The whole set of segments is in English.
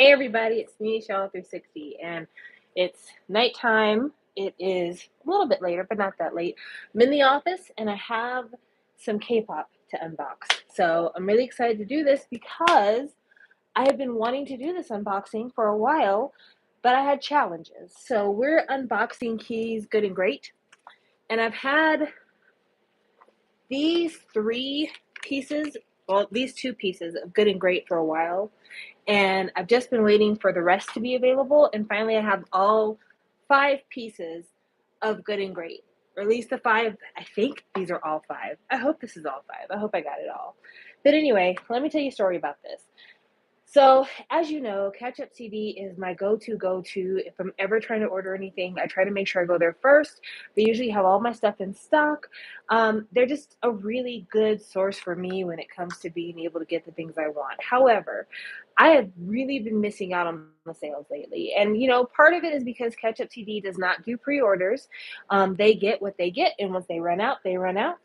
Hey everybody, it's me, Shell360, and it's nighttime. It is a little bit later, but not that late. I'm in the office and I have some K-pop to unbox. So I'm really excited to do this because I have been wanting to do this unboxing for a while, but I had challenges. So we're unboxing Keys Good and Great, and I've had these these two pieces of Good and Great for a while, and I've just been waiting for the rest to be available, and finally I have all 5 pieces of Good and Great, or at least the 5. I think these are all 5. I hope this is all 5. I hope I got it all. But anyway, let me tell you a story about this. So, as you know, Catch Up CD is my go-to. If I'm ever trying to order anything, I try to make sure I go there first. They usually have all my stuff in stock. They're just a really good source for me when it comes to being able to get the things I want. However, I have really been missing out on the sales lately. And, part of it is because Catch Up CD does not do pre-orders. They get what they get, and once they run out, they run out.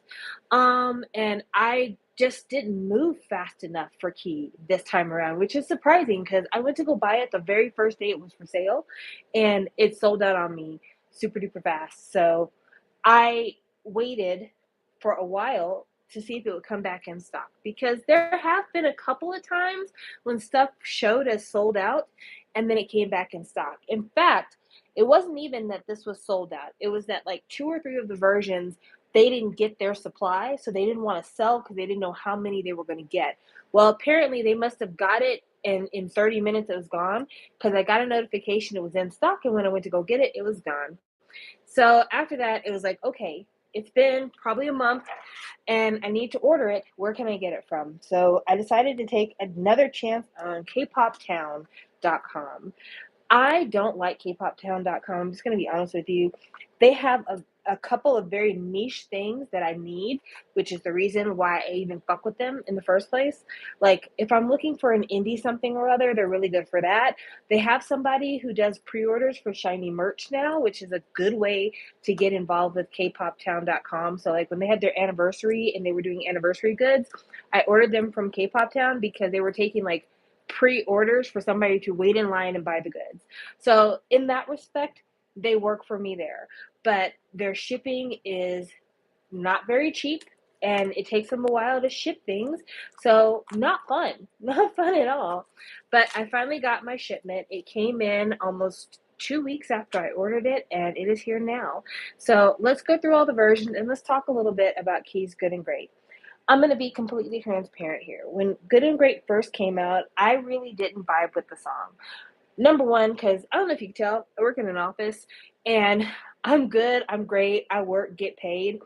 And I just didn't move fast enough for Key this time around, which is surprising because I went to go buy it the very first day it was for sale, and it sold out on me super duper fast. So I waited for a while to see if it would come back in stock, because there have been a couple of times when stuff showed as sold out and then it came back in stock. In fact, it wasn't even that this was sold out. It was that like 2 or 3 of the versions, they didn't get their supply, so they didn't want to sell because they didn't know how many they were going to get. Well, apparently they must have got it, and in 30 minutes it was gone, because I got a notification it was in stock, and when I went to go get it, it was gone. So after that, it was like, okay, it's been probably a month and I need to order it. Where can I get it from? So I decided to take another chance on kpoptown.com. I don't like kpoptown.com. I'm just going to be honest with you. They have a couple of very niche things that I need, which is the reason why I even fuck with them in the first place. Like, if I'm looking for an indie something or other, they're really good for that. They have somebody who does pre-orders for Shiny merch now, which is a good way to get involved with kpoptown.com. So, like, when they had their anniversary and they were doing anniversary goods, I ordered them from Kpoptown because they were taking, like, pre-orders for somebody to wait in line and buy the goods. So in that respect, they work for me there. But their shipping is not very cheap, and it takes them a while to ship things. So not fun. Not fun at all. But I finally got my shipment. It came in almost 2 weeks after I ordered it, and it is here now. So let's go through all the versions and let's talk a little bit about Keys Good and Great. I'm going to be completely transparent here. When Good and Great first came out, I really didn't vibe with the song. Number one, because I don't know if you can tell, I work in an office and I'm good, I'm great, I work, get paid.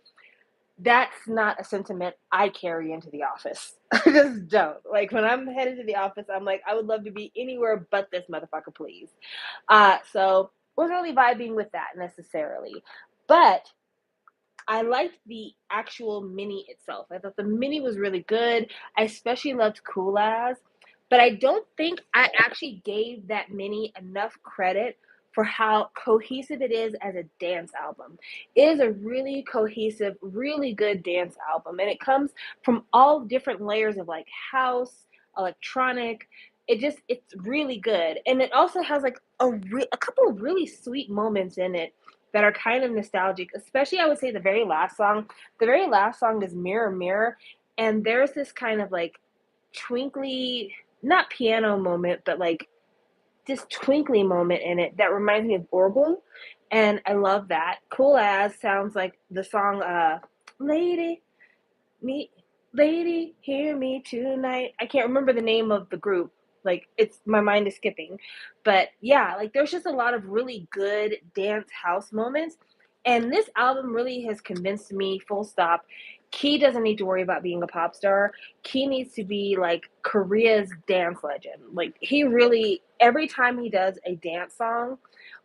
That's not a sentiment I carry into the office. I just don't. Like, when I'm headed to the office, I'm like, I would love to be anywhere but this motherfucker, please. So wasn't really vibing with that necessarily. But I liked the actual mini itself. I thought the mini was really good. I especially loved Cool As, but I don't think I actually gave that mini enough credit for how cohesive it is as a dance album. It is a really cohesive, really good dance album, and it comes from all different layers of like house, electronic. It's really good, and it also has like a couple of really sweet moments in it that are kind of nostalgic, especially I would say the very last song. The very last song is Mirror Mirror, and there's this kind of like twinkly, not piano moment, but like this twinkly moment in it that reminds me of Orgle, and I love that. Cool As sounds like the song Lady, me Lady, hear me tonight. I can't remember the name of the group. Like, it's my mind is skipping. But yeah, like there's just a lot of really good dance house moments. And this album really has convinced me, full stop. Key doesn't need to worry about being a pop star. Key needs to be like Korea's dance legend. Like, he really, every time he does a dance song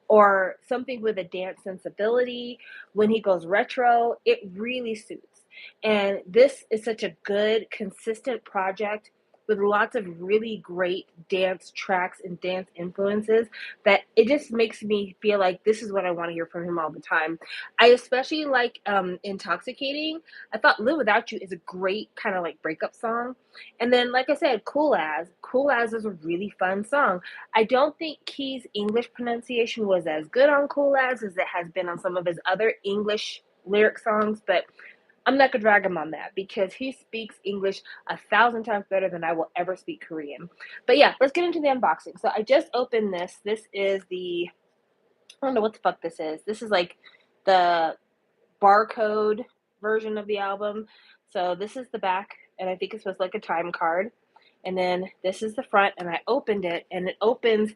or something with a dance sensibility, when he goes retro, it really suits. And this is such a good, consistent project with lots of really great dance tracks and dance influences that it just makes me feel like this is what I want to hear from him all the time. I especially like Intoxicating. I thought Live Without You is a great kind of like breakup song. And then, like I said, Cool As is a really fun song. I don't think Key's English pronunciation was as good on Cool As it has been on some of his other English lyric songs, but I'm not gonna drag him on that because he speaks English 1,000 times better than I will ever speak Korean. But yeah, let's get into the unboxing. So I just opened this. This is I don't know what the fuck this is. This is like the Barcode version of the album. So this is the back, and I think it's supposed like a time card. And then this is the front, and I opened it, and it opens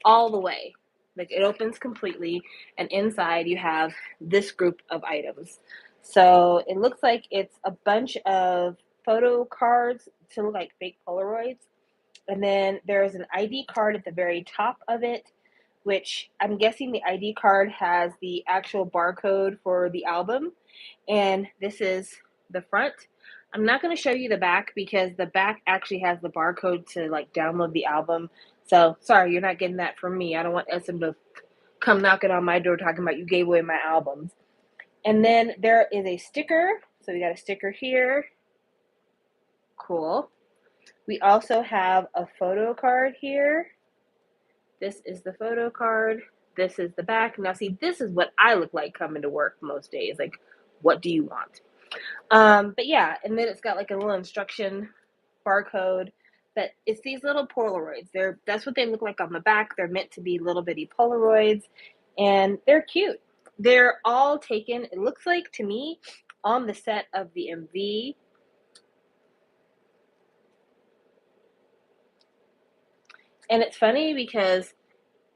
all the way. Like it opens completely, and inside you have this group of items. So it looks like it's a bunch of photo cards to look like fake Polaroids. And then there's an ID card at the very top of it, which I'm guessing the ID card has the actual barcode for the album. And this is the front. I'm not going to show you the back because the back actually has the barcode to like download the album. So sorry, you're not getting that from me. I don't want SM to come knocking on my door talking about you gave away my albums. And then there is a sticker. So we got a sticker here. Cool. We also have a photo card here. This is the photo card. This is the back. Now see, this is what I look like coming to work most days. Like, what do you want? But yeah, and then it's got like a little instruction barcode. But it's these little Polaroids. That's what they look like on the back. They're meant to be little bitty Polaroids, and they're cute. They're all taken, it looks like to me, on the set of the MV. And it's funny because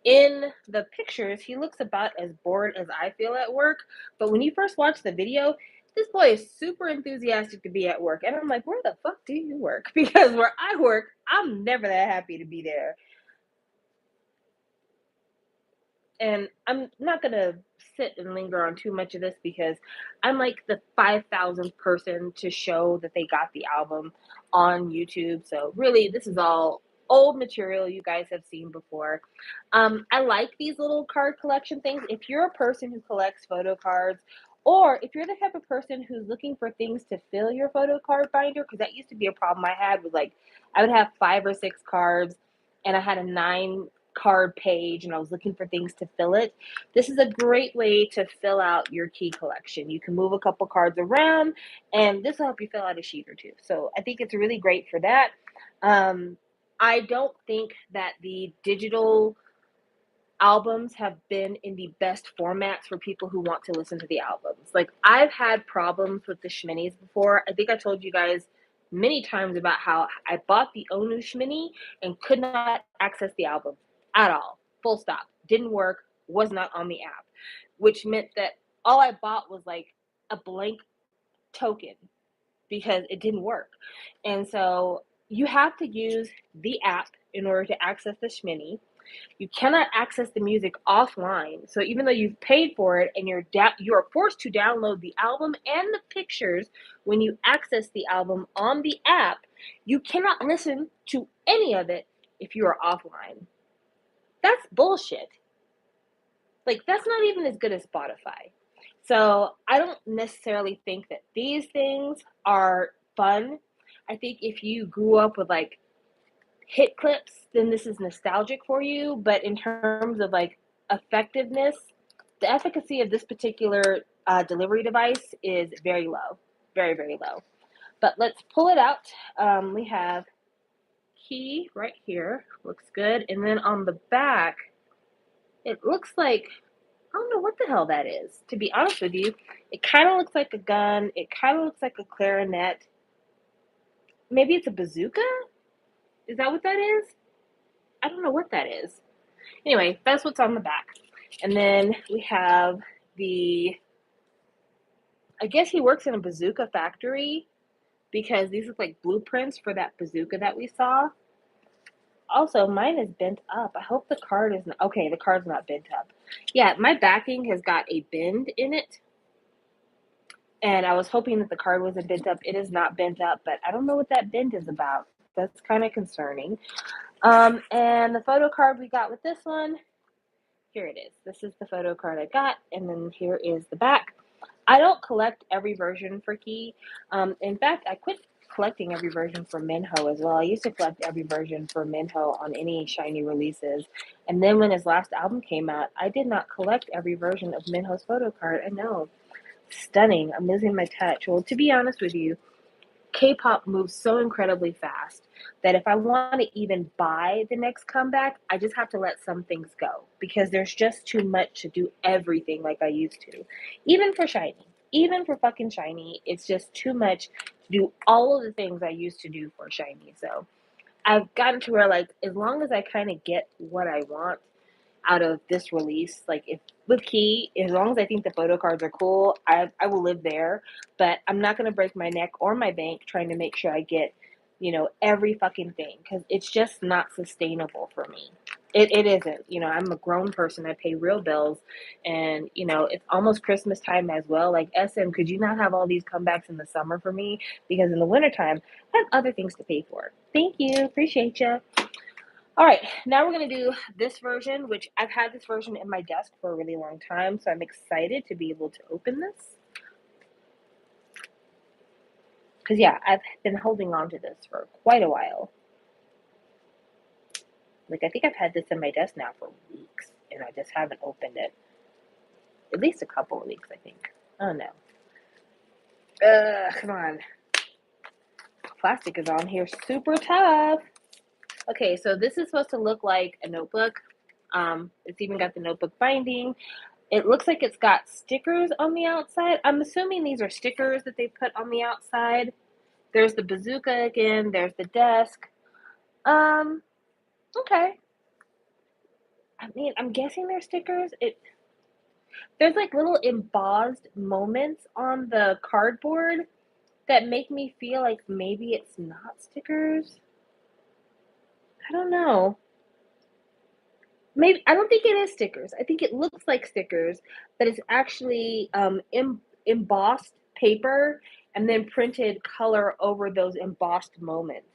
in the pictures, he looks about as bored as I feel at work. But when you first watch the video, this boy is super enthusiastic to be at work. And I'm like, where the fuck do you work? Because where I work, I'm never that happy to be there. And I'm not going to sit and linger on too much of this because I'm like the 5,000th person to show that they got the album on YouTube. So really, this is all old material you guys have seen before. I like these little card collection things. If you're a person who collects photo cards, or if you're the type of person who's looking for things to fill your photo card binder, because that used to be a problem I had with like, I would have 5 or 6 cards and I had a 9 card page and I was looking for things to fill it. This is a great way to fill out your key collection. You can move a couple cards around and this will help you fill out a sheet or two. So I think it's really great for that. I don't think that the digital albums have been in the best formats for people who want to listen to the albums. Like I've had problems with the Schminis before. I think I told you guys many times about how I bought the Onu Schmini and could not access the album at all. Full stop. Didn't work, was not on the app, which meant that all I bought was like a blank token because it didn't work. And so you have to use the app in order to access the Schmini. You cannot access the music offline. So even though you've paid for it and you are forced to download the album and the pictures when you access the album on the app, you cannot listen to any of it if you are offline. That's bullshit. Like that's not even as good as Spotify. So I don't necessarily think that these things are fun. I think if you grew up with like hit clips, then this is nostalgic for you. But in terms of like effectiveness, the efficacy of this particular delivery device is very low, very, very low. But let's pull it out. We have key right here, looks good. And then on the back, it looks like, I don't know what the hell that is, to be honest with you. It kind of looks like a gun. It kind of looks like a clarinet. Maybe it's a bazooka? Is that what that is? I don't know what that is. Anyway, that's what's on the back. And then we have I guess he works in a bazooka factory because these look like blueprints for that bazooka that we saw. Also, mine is bent up. I hope the card is not, okay, the card's not bent up. Yeah, my backing has got a bend in it. And I was hoping that the card wasn't bent up. It is not bent up, but I don't know what that bend is about. That's kind of concerning. And the photo card we got with this one, here it is. This is the photo card I got, and then here is the back. I don't collect every version for Key. In fact, I quit collecting every version for Minho as well. I used to collect every version for Minho on any shiny releases. And then when his last album came out, I did not collect every version of Minho's photo card. I know. Stunning. I'm losing my touch. Well, to be honest with you, K-pop moves so incredibly fast that if I want to even buy the next comeback, I just have to let some things go because there's just too much to do everything like I used to. Even for Shiny, even for fucking Shiny, it's just too much to do all of the things I used to do for Shiny. So I've gotten to where, like, as long as I kind of get what I want out of this release, like if with Key, as long as I think the photo cards are cool, I will live there. But I'm not gonna break my neck or my bank trying to make sure I get, every fucking thing because it's just not sustainable for me. It isn't. I'm a grown person. I pay real bills, and it's almost Christmas time as well. Like SM, could you not have all these comebacks in the summer for me? Because in the wintertime, I have other things to pay for. Thank you, appreciate you. All right, now we're going to do this version, which I've had this version in my desk for a really long time, so I'm excited to be able to open this. Because, yeah, I've been holding on to this for quite a while. Like, I think I've had this in my desk now for weeks, and I just haven't opened it. At least a couple of weeks, I think. Oh, no. Come on. Plastic is on here super tough. Okay, so this is supposed to look like a notebook. It's even got the notebook binding. It looks like it's got stickers on the outside. I'm assuming these are stickers that they put on the outside. There's the bazooka again. There's the desk. Okay. I mean, I'm guessing they're stickers. There's like little embossed moments on the cardboard that make me feel like maybe it's not stickers. I don't know. Maybe I don't think it is stickers. I think it looks like stickers, but it's actually embossed paper and then printed color over those embossed moments.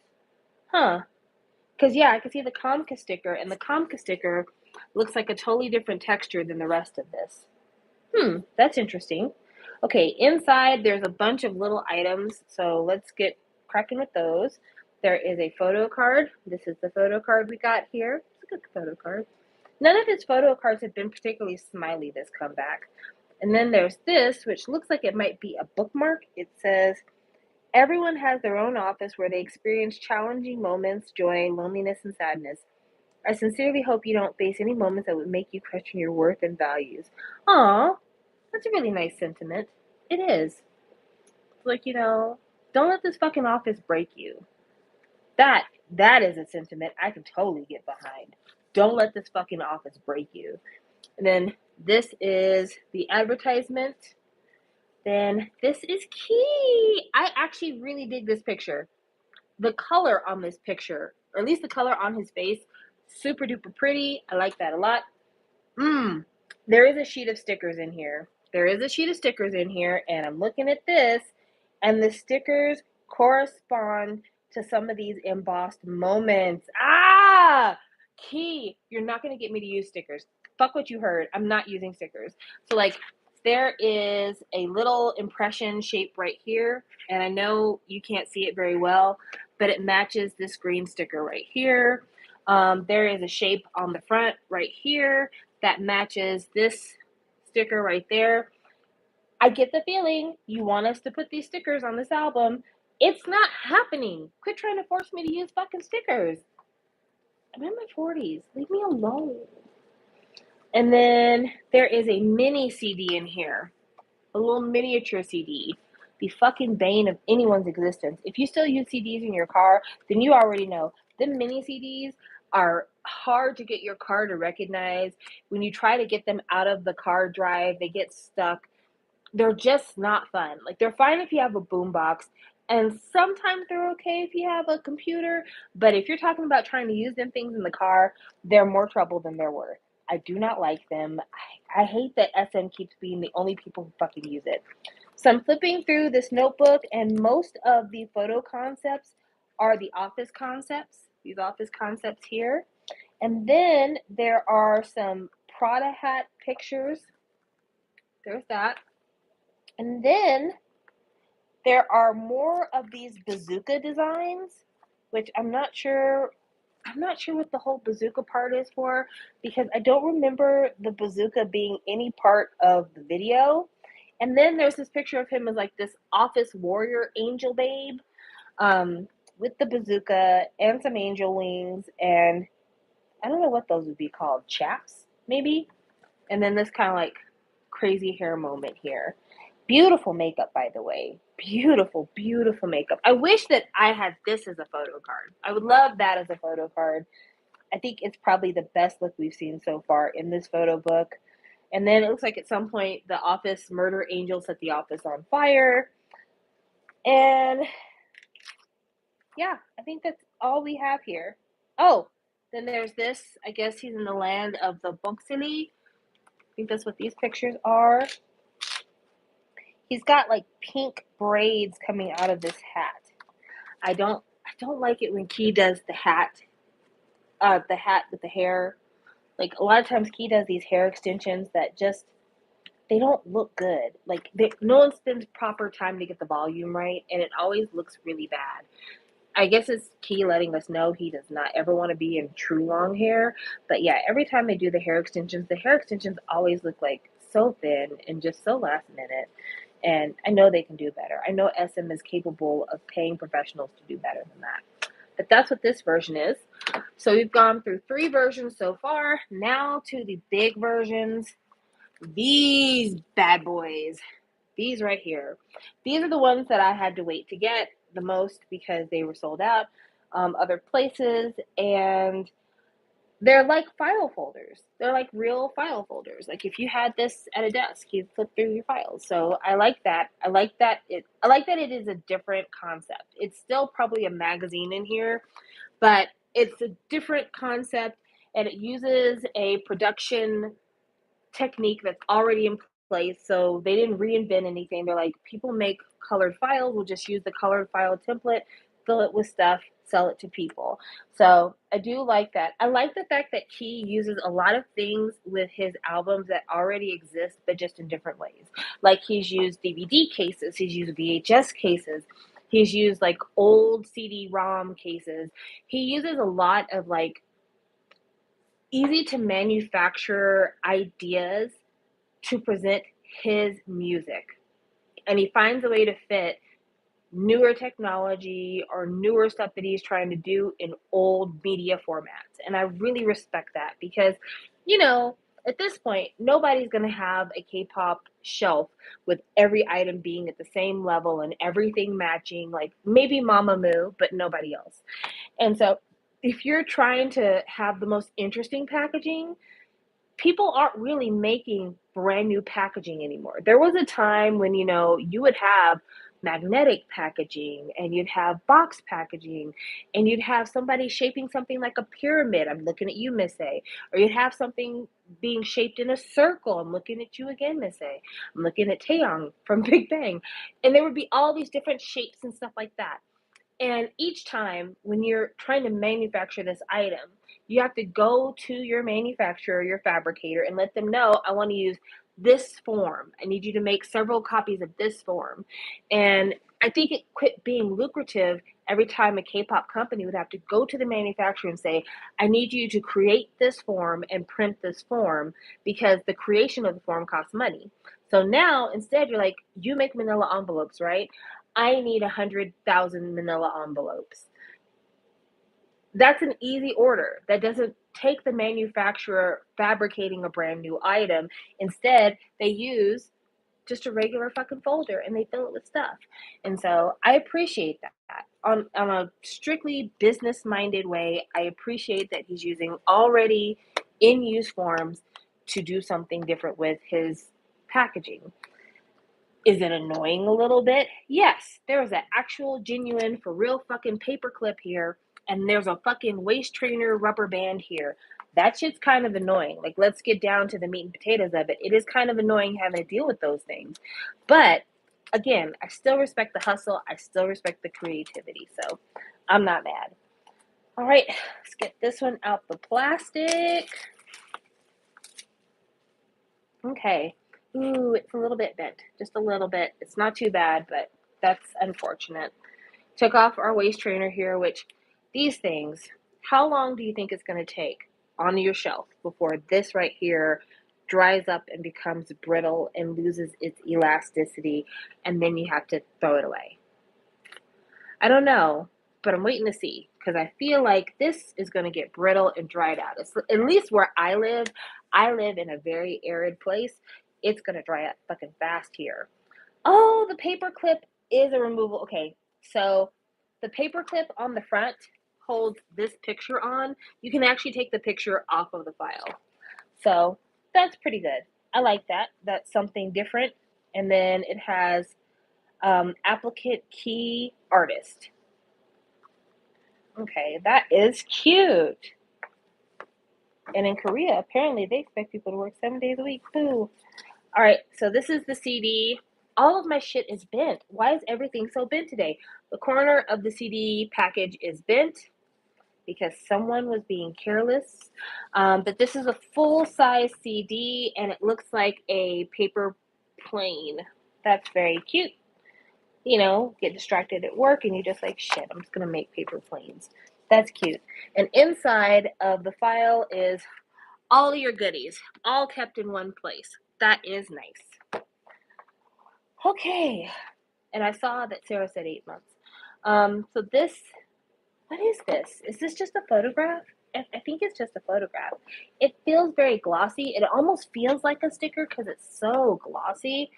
Huh. Because, yeah, I can see the Comca sticker, and the Comca sticker looks like a totally different texture than the rest of this. That's interesting. Okay, inside there's a bunch of little items, so let's get cracking with those. There is a photo card. This is the photo card we got here. It's a good photo card. None of his photo cards have been particularly smiley this comeback. And then there's this, which looks like it might be a bookmark. It says, everyone has their own office where they experience challenging moments, joy, loneliness, and sadness. I sincerely hope you don't face any moments that would make you question your worth and values. Aw, that's a really nice sentiment. It is. Like, don't let this fucking office break you. That is a sentiment I can totally get behind. Don't let this fucking office break you. And then this is the advertisement. Then this is Key. I actually really dig this picture. The color on this picture, or at least the color on his face, super duper pretty. I like that a lot. There is a sheet of stickers in here. And I'm looking at this, and the stickers correspond to some of these embossed moments. Key, you're not going to get me to use stickers. Fuck what you heard. I'm not using stickers. So, like, there is a little impression shape right here, and I know you can't see it very well, but it matches this green sticker right here. There is a shape on the front right here that matches this sticker right there. I get the feeling you want us to put these stickers on this album. It's not happening. Quit trying to force me to use fucking stickers. I'm in my 40s. Leave me alone. And then there is a mini CD in here. A little miniature CD. The fucking bane of anyone's existence. If you still use CDs in your car, then you already know. The mini CDs are hard to get your car to recognize. When you try to get them out of the car drive, they get stuck. They're just not fun. Like, they're fine if you have a boombox, and sometimes they're okay if you have a computer, but if you're talking about trying to use them things in the car, they're more trouble than they're worth. I do not like them. I hate that SM keeps being the only people who fucking use it. So I'm flipping through this notebook, and most of the photo concepts are the office concepts, these office concepts here. And then there are some Prada hat pictures. There's that. And then there are more of these bazooka designs, which I'm not sure what the whole bazooka part is for, because I don't remember the bazooka being any part of the video. And then there's this picture of him as like this office warrior angel babe, with the bazooka and some angel wings, and I don't know what those would be called, chaps, maybe? And then this kind of like crazy hair moment here. Beautiful makeup, by the way. Beautiful, beautiful makeup. I wish that I had this as a photo card. I would love that as a photo card. I think it's probably the best look we've seen so far in this photo book. And then it looks like at some point the office murder angel set the office on fire. And yeah, I think that's all we have here. Oh, then there's this. I guess he's in the land of the Buxili. I think that's what these pictures are. He's got like pink braids coming out of this hat. I don't like it when Key does the hat with the hair. Like a lot of times Key does these hair extensions that just, they don't look good. Like no one spends proper time to get the volume right, and it always looks really bad. I guess it's Key letting us know he does not ever want to be in true long hair. But yeah, every time they do the hair extensions always look like so thin and just so last minute. And I know they can do better. I know SM is capable of paying professionals to do better than that. But that's what this version is. So we've gone through 3 versions so far. Now to the big versions. These bad boys. These right here. These are the ones that I had to wait to get the most because they were sold out other places. And they're like file folders. They're like real file folders. Like if you had this at a desk, you'd flip through your files. So I like that. I like that it is a different concept. It's still probably a magazine in here, but it's a different concept, and it uses a production technique that's already in place. So they didn't reinvent anything. They're like, people make colored files, we'll just use the colored file template, fill it with stuff, sell it to people. So I do like that. I like the fact that Key uses a lot of things with his albums that already exist, but just in different ways. Like he's used DVD cases, he's used VHS cases, he's used like old CD-ROM cases. He uses a lot of like easy to manufacture ideas to present his music. And he finds a way to fit newer technology or newer stuff that he's trying to do in old media formats. And I really respect that because, you know, at this point, nobody's going to have a K-pop shelf with every item being at the same level and everything matching, like maybe Mamamoo, but nobody else. And so if you're trying to have the most interesting packaging, people aren't really making brand new packaging anymore. There was a time when, you know, you would have magnetic packaging and you'd have box packaging and you'd have somebody shaping something like a pyramid. I'm looking at you, Miss A. Or you'd have something being shaped in a circle. I'm looking at you again, Miss A. I'm looking at Taeyong from Big Bang. And there would be all these different shapes and stuff like that. And each time when you're trying to manufacture this item, you have to go to your manufacturer, your fabricator, and let them know, I want to use this form. I need you to make several copies of this form. And I think it quit being lucrative every time a K-pop company would have to go to the manufacturer and say, I need you to create this form and print this form because the creation of the form costs money. So now instead you're like, you make manila envelopes, right? I need 100,000 manila envelopes. That's an easy order. That doesn't take the manufacturer fabricating a brand new item. Instead, they use just a regular fucking folder and they fill it with stuff. And so I appreciate that. On a strictly business-minded way, I appreciate that he's using already in use forms to do something different with his packaging. Is it annoying a little bit? Yes, there is an actual genuine for real fucking paperclip here, and there's a fucking waist trainer rubber band here. That shit's kind of annoying. Like, let's get down to the meat and potatoes of it. It is kind of annoying having to deal with those things. But again, I still respect the hustle. I still respect the creativity. So I'm not mad. All right, let's get this one out the plastic. Okay. Ooh, it's a little bit bent. Just a little bit. It's not too bad, but that's unfortunate. Took off our waist trainer here, which these things, how long do you think it's going to take on your shelf before this right here dries up and becomes brittle and loses its elasticity, and then you have to throw it away? I don't know, but I'm waiting to see because I feel like this is going to get brittle and dried out. It's, at least where I live in a very arid place. It's going to dry up fucking fast here. Oh, the paper clip is a removable. Okay, so the paper clip on the front holds this picture on. You can actually take the picture off of the file. So that's pretty good. I like that. That's something different. And then it has applicant key artist. Okay, that is cute. And in Korea, apparently they expect people to work 7 days a week. Boo. All right, so this is the CD. All of my shit is bent. Why is everything so bent today? The corner of the CD package is bent because someone was being careless. But this is a full-size CD, and it looks like a paper plane. That's very cute. You know, get distracted at work, and you're just like, shit, I'm just going to make paper planes. That's cute. And inside of the file is all of your goodies, all kept in one place. That is nice. Okay. And I saw that Sarah said 8 months. So this, what is this? Is this just a photograph? I think it's just a photograph. It feels very glossy. It almost feels like a sticker because it's so glossy.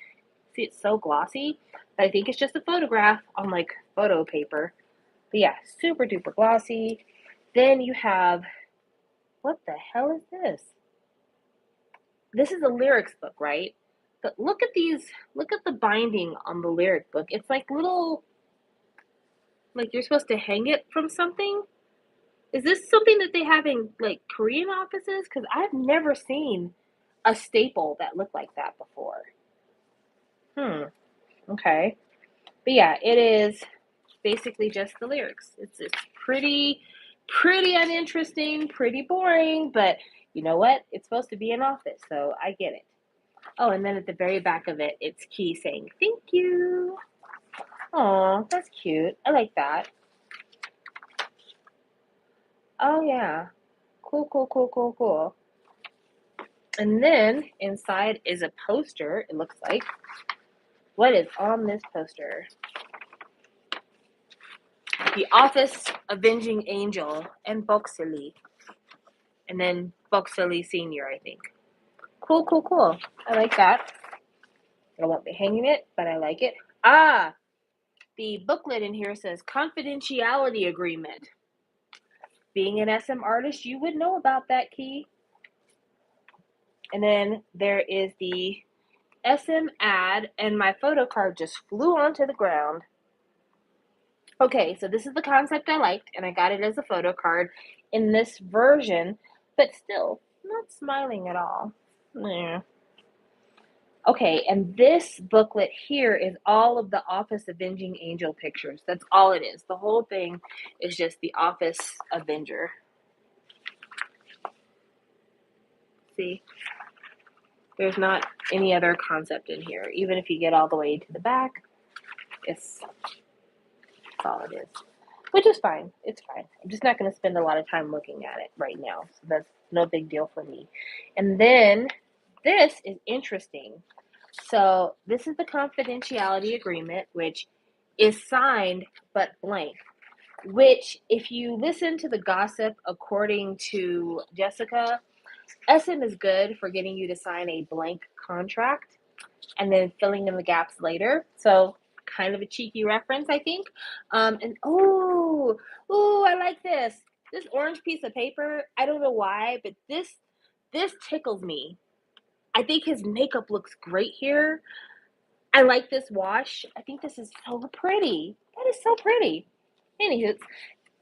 See, it's so glossy. But I think it's just a photograph on like photo paper. But yeah, super duper glossy. Then you have, what the hell is this? This is a lyrics book, right? But look at these, look at the binding on the lyric book. It's like little, like you're supposed to hang it from something. Is this something that they have in like Korean offices? Because I've never seen a staple that looked like that before. Okay. But yeah, it is basically just the lyrics. It's pretty uninteresting, pretty boring, but you know what? It's supposed to be an office, so I get it. Oh, and then at the very back of it, it's Key saying, thank you. Oh, that's cute. I like that. Oh, yeah. Cool, cool, cool, cool, cool. And then inside is a poster, it looks like. What is on this poster? The Office Avenging Angel and Boxley. And then Boxley Sr., I think. Cool, cool, cool. I like that. I won't be hanging it, but I like it. Ah, the booklet in here says confidentiality agreement. Being an SM artist, you would know about that, Key. And then there is the SM ad, and my photo card just flew onto the ground. Okay, so this is the concept I liked, and I got it as a photo card in this version, but still not smiling at all. Yeah. Okay, and this booklet here is all of the Office Avenging Angel pictures. That's all it is. The whole thing is just the Office Avenger. See? There's not any other concept in here. Even if you get all the way to the back, it's all it is. Which is fine. It's fine. I'm just not going to spend a lot of time looking at it right now. So that's no big deal for me. And then this is interesting. So this is the confidentiality agreement, which is signed but blank. Which, if you listen to the gossip, according to Jessica, SM is good for getting you to sign a blank contract and then filling in the gaps later. So kind of a cheeky reference, I think. And I like this. This orange piece of paper, I don't know why, but this tickles me. I think his makeup looks great here. I like this wash. I think this is so pretty. That is so pretty. Anywho,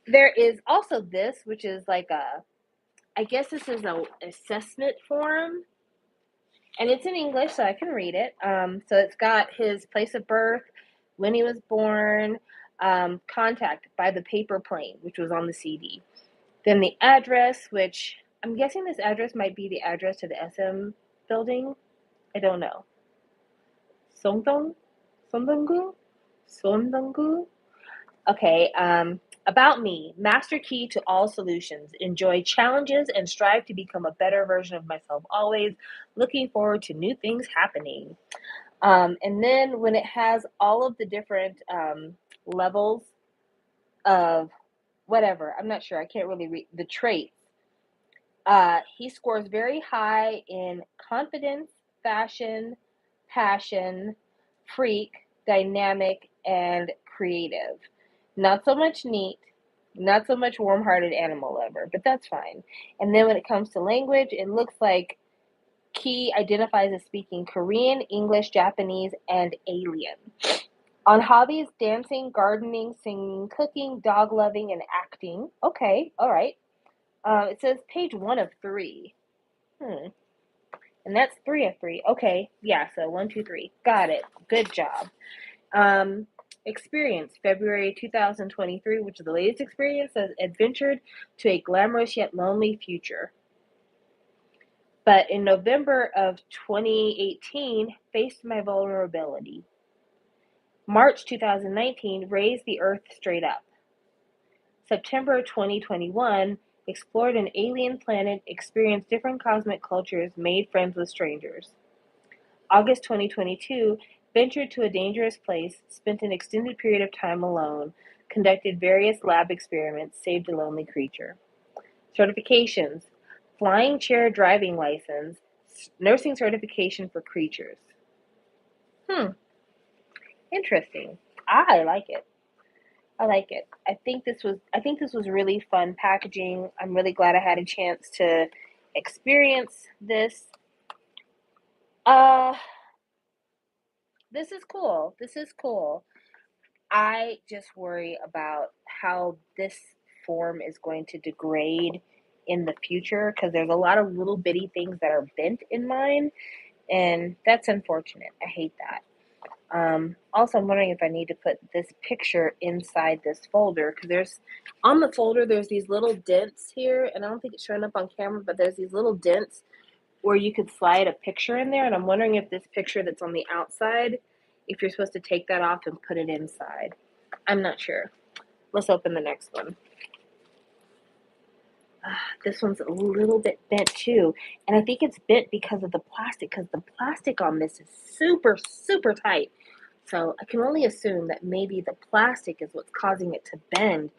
there is also this, which is like I guess this is a assessment form, and it's in English, so I can read it. So it's got his place of birth, when he was born, Contact by the paper plane, which was on the CD. Then the address, which I'm guessing this address might be the address to the SM building. I don't know. Songdong? Sondonggu? Sondonggu? Okay, about me. Master key to all solutions. Enjoy challenges and strive to become a better version of myself always. Looking forward to new things happening. And then when it has all of the different levels of whatever, I'm not sure, I can't really read the traits. He scores very high in confidence, fashion, passion, freak, dynamic, and creative. Not so much neat, not so much warm hearted animal lover, but that's fine. And then when it comes to language, it looks like Key identifies as speaking Korean, English, Japanese, and alien. On hobbies, dancing, gardening, singing, cooking, dog loving, and acting. Okay, all right. It says page 1 of 3. And that's 3 of 3. Okay, yeah, so 1, 2, 3. Got it. Good job. Experience, February 2023, which is the latest experience, says adventured to a glamorous yet lonely future. But in November of 2018, faced my vulnerability. March 2019, raised the earth straight up. September 2021, explored an alien planet, experienced different cosmic cultures, made friends with strangers. August 2022, ventured to a dangerous place, spent an extended period of time alone, conducted various lab experiments, saved a lonely creature. Certifications, flying chair driving license, nursing certification for creatures. Interesting. I like it. I like it. I think this was really fun packaging. I'm really glad I had a chance to experience this. This is cool. This is cool. I just worry about how this form is going to degrade in the future because there's a lot of little bitty things that are bent in mine, and that's unfortunate. I hate that. Also, I'm wondering if I need to put this picture inside this folder because on the folder, there's these little dents here, and I don't think it's showing up on camera, but there's these little dents where you could slide a picture in there, and I'm wondering if this picture that's on the outside, if you're supposed to take that off and put it inside. I'm not sure. Let's open the next one. This one's a little bit bent too, and I think it's bent because of the plastic, because the plastic on this is super, super tight. So I can only assume that maybe the plastic is what's causing it to bend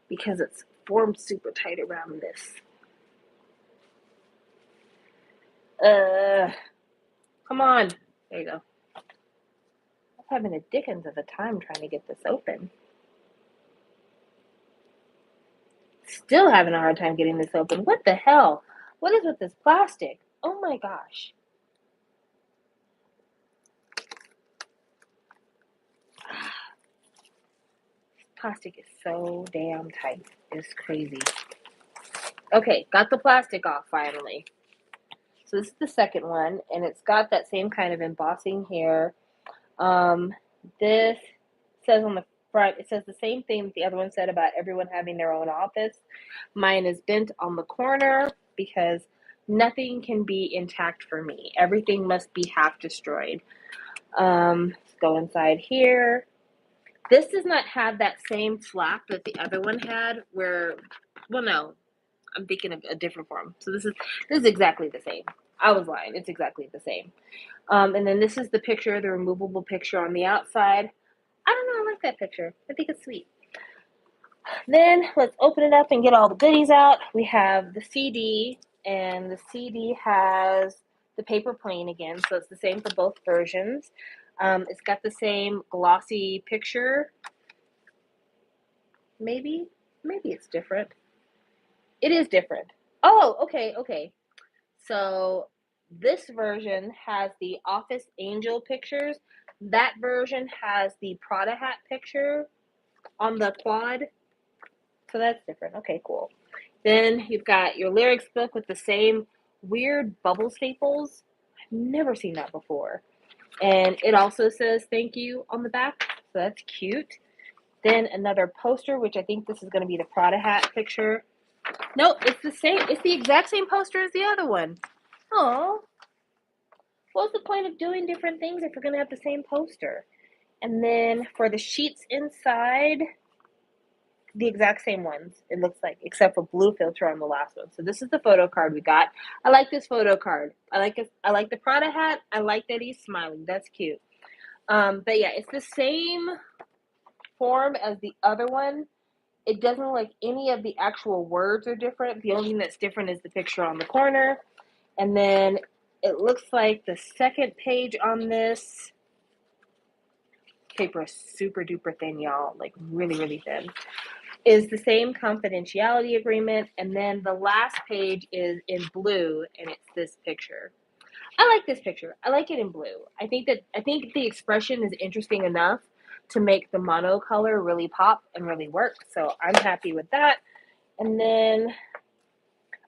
because it's formed super tight around this. Come on. There you go. I'm having a dickens of a time trying to get this open. Still having a hard time getting this open. What the hell? What is with this plastic? Oh my gosh. Plastic is so damn tight. It's crazy. Okay, got the plastic off finally. So this is the second one, and it's got that same kind of embossing here. This says on the front, it says the same thing that the other one said about everyone having their own office. Mine is bent on the corner because nothing can be intact for me. Everything must be half destroyed. Let's go inside here. This does not have that same flap that the other one had well, no, I'm thinking of a different form. So this is exactly the same. I was lying. It's exactly the same. And then this is the picture, the removable picture on the outside. I don't know. I like that picture. I think it's sweet. Then let's open it up and get all the goodies out. We have the CD, and the CD has the paper plane again, so it's the same for both versions. It's got the same glossy picture. Maybe it's different. It is different. Oh, okay. So this version has the Office Angel pictures. That version has the Prada hat picture on the quad. So that's different. Okay, cool. Then you've got your lyrics book with the same weird bubble staples. I've never seen that before. And it also says thank you on the back. So that's cute. Then another poster, which I think this is going to be the Prada hat picture. Nope, it's the same. It's the exact same poster as the other one. Oh, what's the point of doing different things if we're going to have the same poster? And then for the sheets inside, the exact same ones, it looks like, except for blue filter on the last one. So this is the photo card we got. I like this photo card. I like it. I like the Prada hat. I like that he's smiling. That's cute. But yeah, it's the same form as the other one. It doesn't look like any of the actual words are different. The only thing that's different is the picture on the corner. And then it looks like the second page on this paper is super duper thin, y'all. Like really, really thin. Is the same confidentiality agreement. And then the last page is in blue, and it's this picture. I like this picture. I like it in blue. I think the expression is interesting enough to make the monocolor really pop and really work. So I'm happy with that. And then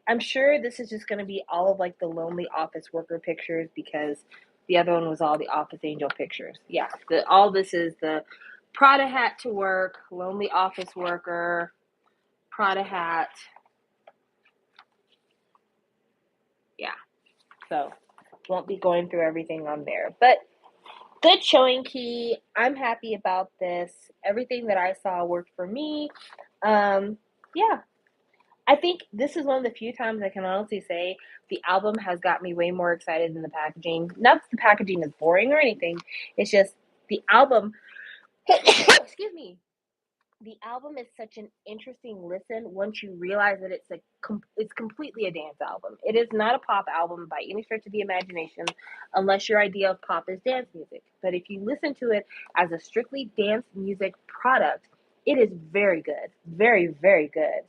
I'm sure this is just going to be all of like the lonely office worker pictures because the other one was all the office angel pictures. Yeah, all this is the Prada hat to work, lonely office worker, Prada hat. Yeah, so won't be going through everything on there. But good showing key. I'm happy about this. Everything that I saw worked for me. Yeah, I think this is one of the few times I can honestly say the album has got me way more excited than the packaging. Not that the packaging is boring or anything. It's just the album. Excuse me. The album is such an interesting listen once you realize that it's completely a dance album. It is not a pop album by any stretch of the imagination, unless your idea of pop is dance music. But if you listen to it as a strictly dance music product, it is very good, very very good.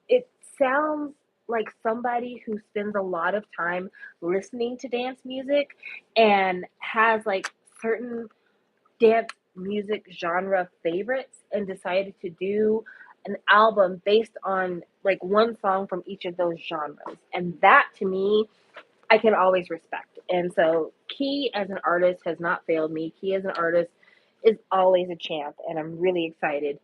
It sounds like somebody who spends a lot of time listening to dance music and has like certain dance music genre favorites and decided to do an album based on like one song from each of those genres. And that to me, I can always respect. And so Key as an artist has not failed me. Key as an artist is always a champ. And I'm really excited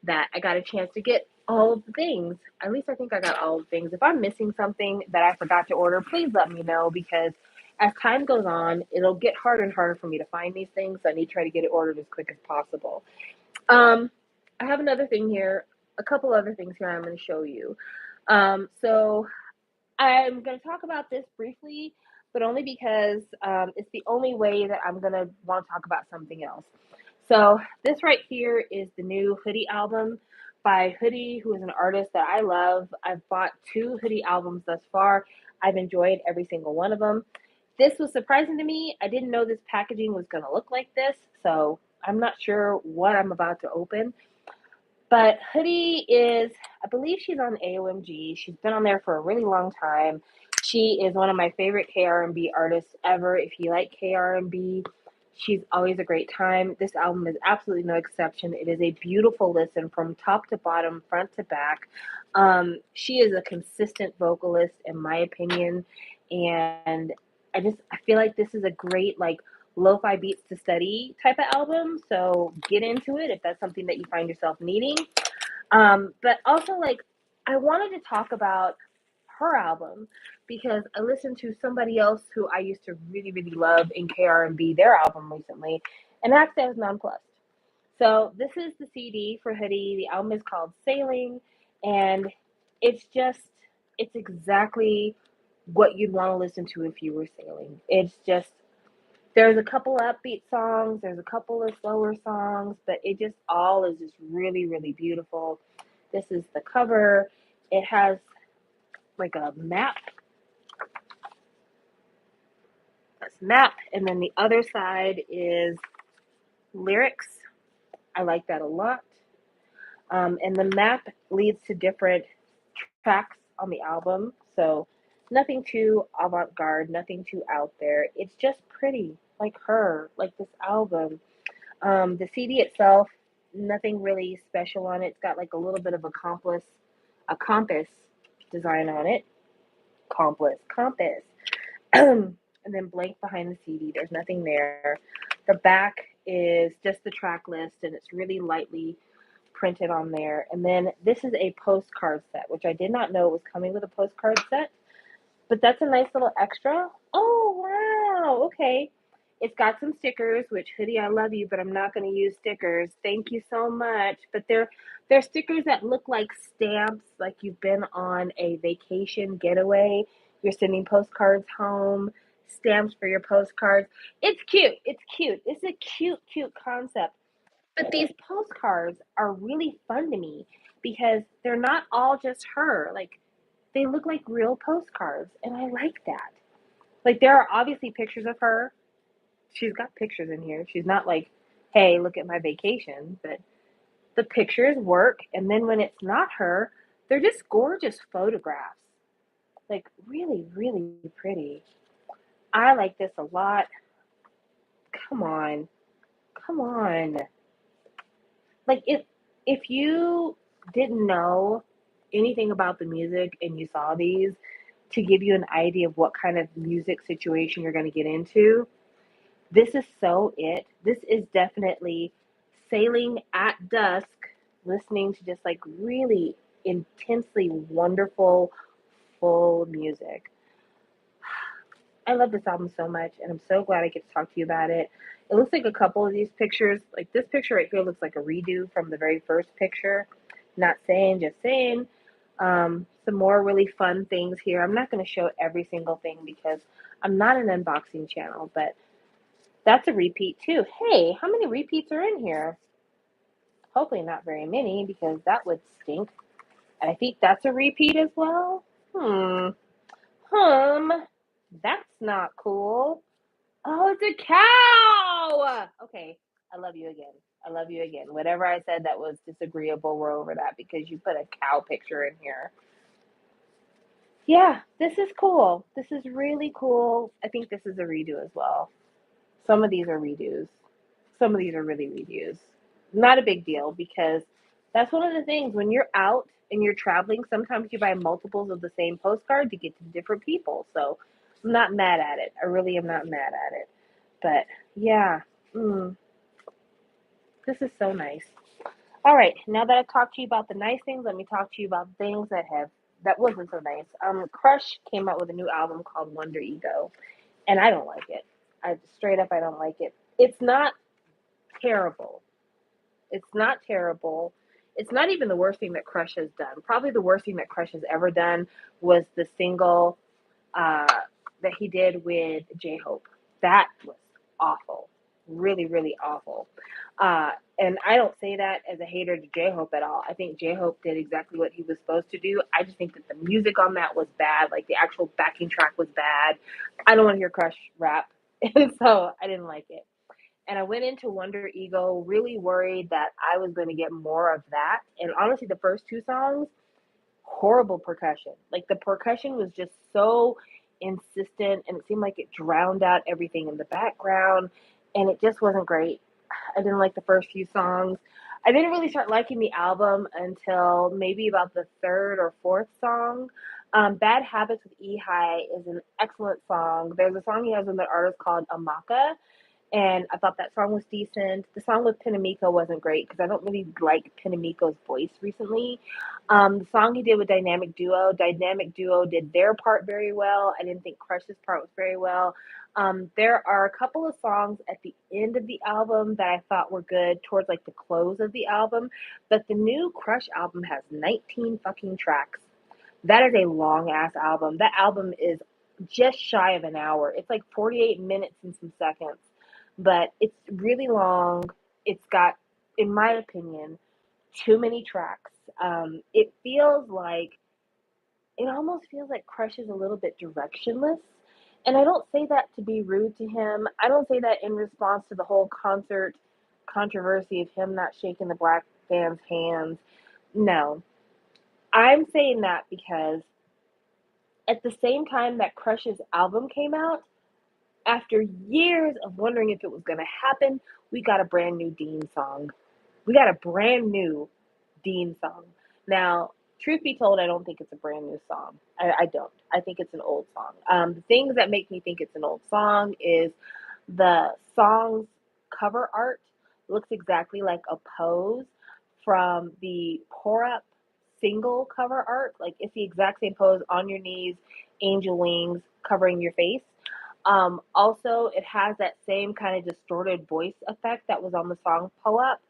that I got a chance to get all of the things. At least I think I got all the things. If I'm missing something that I forgot to order, please let me know because as time goes on, it'll get harder and harder for me to find these things. So I need to try to get it ordered as quick as possible. Um, I have another thing here, a couple other things here I'm going to show you. So I'm going to talk about this briefly, but only because it's the only way that I'm going to want to talk about something else. So this right here is the new Hoodie album by Hoodie, who is an artist that I love. I've bought 2 Hoodie albums thus far. I've enjoyed every single one of them. This was surprising to me. I didn't know this packaging was going to look like this, so I'm not sure what I'm about to open. But Hoodie is, I believe she's on AOMG. She's been on there for a really long time. She is one of my favorite KR&B artists ever. If you like KR&B, she's always a great time. This album is absolutely no exception. It is a beautiful listen from top to bottom, front to back. She is a consistent vocalist, in my opinion, and I feel like this is a great like lo-fi beats to study type of album. So get into it if that's something that you find yourself needing. But also like I wanted to talk about her album because I listened to somebody else who I used to really, really love in KR&B, their album recently, and actually I was nonplussed. So this is the CD for Hoodie. The album is called Sailing, and it's just, it's exactly what you'd want to listen to if you were sailing. It's just, there's a couple upbeat songs, there's a couple of slower songs, but it just all is just really, really beautiful. This is the cover. It has like a map, and then the other side is lyrics. I like that a lot. And the map leads to different tracks on the album. So nothing too avant-garde, nothing too out there. It's just pretty, like her, like this album. The CD itself, nothing really special on it. It's got like a little bit of a compass design on it. Compass. And then blank behind the CD. There's nothing there. The back is just the track list, and it's really lightly printed on there. And then this is a postcard set, which I did not know was coming with a postcard set, but that's a nice little extra. Oh, wow. Okay. It's got some stickers, which Hoodie, I love you, but I'm not going to use stickers. Thank you so much. But they're stickers that look like stamps, like you've been on a vacation getaway. You're sending postcards home, stamps for your postcards. It's cute. It's cute. It's a cute, cute concept. But these postcards are really fun to me because they're not all just her. Like, they look like real postcards, and I like that. Like, there are obviously pictures of her. She's got pictures in here. She's not like, hey, look at my vacation, but the pictures work. And then when it's not her, they're just gorgeous photographs. Like, really, really pretty. I like this a lot. Come on. Come on. Like, if you didn't know anything about the music and you saw these, to give you an idea of what kind of music situation you're going to get into, this is so it. This is definitely sailing at dusk, listening to just like really intensely wonderful, full music. I love this album so much, and I'm so glad I get to talk to you about it. It looks like a couple of these pictures, like this picture right here, looks like a redo from the very first picture. Not saying, just saying. Some more really fun things here. I'm not going to show every single thing because I'm not an unboxing channel, but that's a repeat too. Hey, how many repeats are in here? Hopefully not very many because that would stink. And I think that's a repeat as well. Hum. That's not cool. Oh, it's a cow. Okay, I love you again. I love you again. Whatever I said that was disagreeable, we're over that because you put a cow picture in here. Yeah, this is cool. This is really cool. I think this is a redo as well. Some of these are redos. Some of these are really redos. Not a big deal because that's one of the things when you're out and you're traveling, sometimes you buy multiples of the same postcard to get to different people. So I'm not mad at it. I really am not mad at it. But yeah, this is so nice. All right, now that I've talked to you about the nice things, let me talk to you about things that wasn't so nice. Crush came out with a new album called Wonder Ego, and I don't like it. I don't like it. It's not terrible. It's not terrible. It's not even the worst thing that Crush has done. Probably the worst thing that Crush has ever done was the single uh, that he did with J Hope. That was awful. Really, really awful. And I don't say that as a hater to J Hope at all. I think J Hope did exactly what he was supposed to do. I just think that the music on that was bad. Like the actual backing track was bad. I don't want to hear Crush rap. And so I didn't like it. And I went into Wonder Ego really worried that I was going to get more of that. And honestly, the first two songs, horrible percussion. Like the percussion was just so insistent and it seemed like it drowned out everything in the background. And it just wasn't great. I didn't like the first few songs. I didn't really start liking the album until maybe about the third or fourth song. Bad Habits with E High is an excellent song. There's a song he has with an artist called Amaka, and I thought that song was decent. The song with Pinamico wasn't great because I don't really like Pinamico's voice recently. The song he did with Dynamic Duo did their part very well. I didn't think Crush's part was very well. There are a couple of songs at the end of the album that I thought were good towards like the close of the album, but the new Crush album has 19 fucking tracks. That is a long ass album. That album is just shy of an hour. It's like 48 minutes and some seconds, but it's really long. It's got, in my opinion, too many tracks. It feels like, it almost feels like Crush is a little bit directionless. And I don't say that to be rude to him. I don't say that in response to the whole concert controversy of him not shaking the black fans' hands. No. I'm saying that because at the same time that Crush's album came out, after years of wondering if it was going to happen, we got a brand new Dean song. We got a brand new Dean song. Now, truth be told, I don't think it's a brand new song. I don't. I think it's an old song. The things that make me think it's an old song is the songs cover art looks exactly like a pose from the Pour Up single cover art. Like it's the exact same pose on your knees, angel wings covering your face. Also, it has that same kind of distorted voice effect that was on the song Pull Up.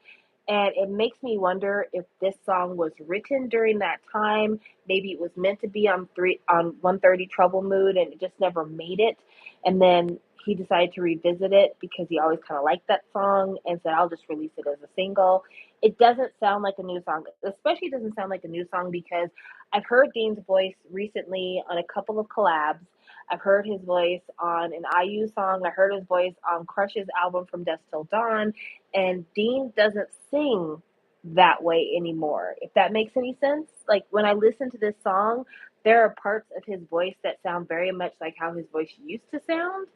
And it makes me wonder if this song was written during that time. Maybe it was meant to be on 130 Trouble Mood and it just never made it. And then he decided to revisit it because he always kind of liked that song and said, I'll just release it as a single. It doesn't sound like a new song, especially doesn't sound like a new song because I've heard Dean's voice recently on a couple of collabs. I've heard his voice on an IU song. I heard his voice on Crush's album From Dusk Till Dawn. And Dean doesn't sing that way anymore, if that makes any sense. Like when I listen to this song, there are parts of his voice that sound very much like how his voice used to sound.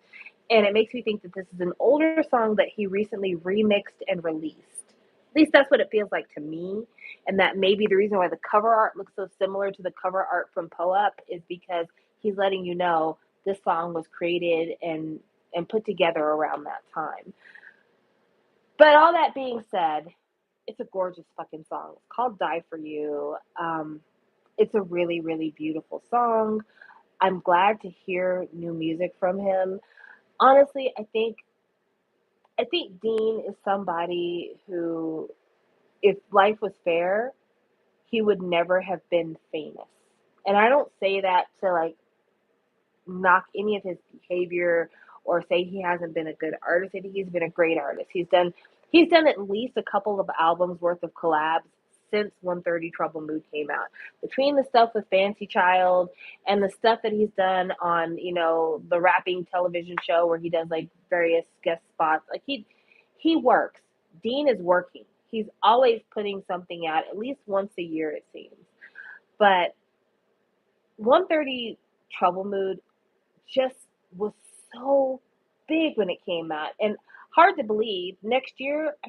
And it makes me think that this is an older song that he recently remixed and released. At least that's what it feels like to me. And that maybe the reason why the cover art looks so similar to the cover art from Poe Up is because he's letting you know this song was created and put together around that time. But all that being said, it's a gorgeous fucking song. It's called Die For You. It's a really, really beautiful song. I'm glad to hear new music from him. Honestly, I think Dean is somebody who, if life was fair, he would never have been famous. And I don't say that to like knock any of his behavior or say he hasn't been a good artist. I think he's been a great artist. He's done at least a couple of albums worth of collabs since 130 Trouble Mood came out. Between the stuff with Fancy Child and the stuff that he's done on, the rapping television show where he does like various guest spots, like he works. Dean is working. He's always putting something out at least once a year, it seems. But 130 Trouble Mood just was so big when it came out. And hard to believe, I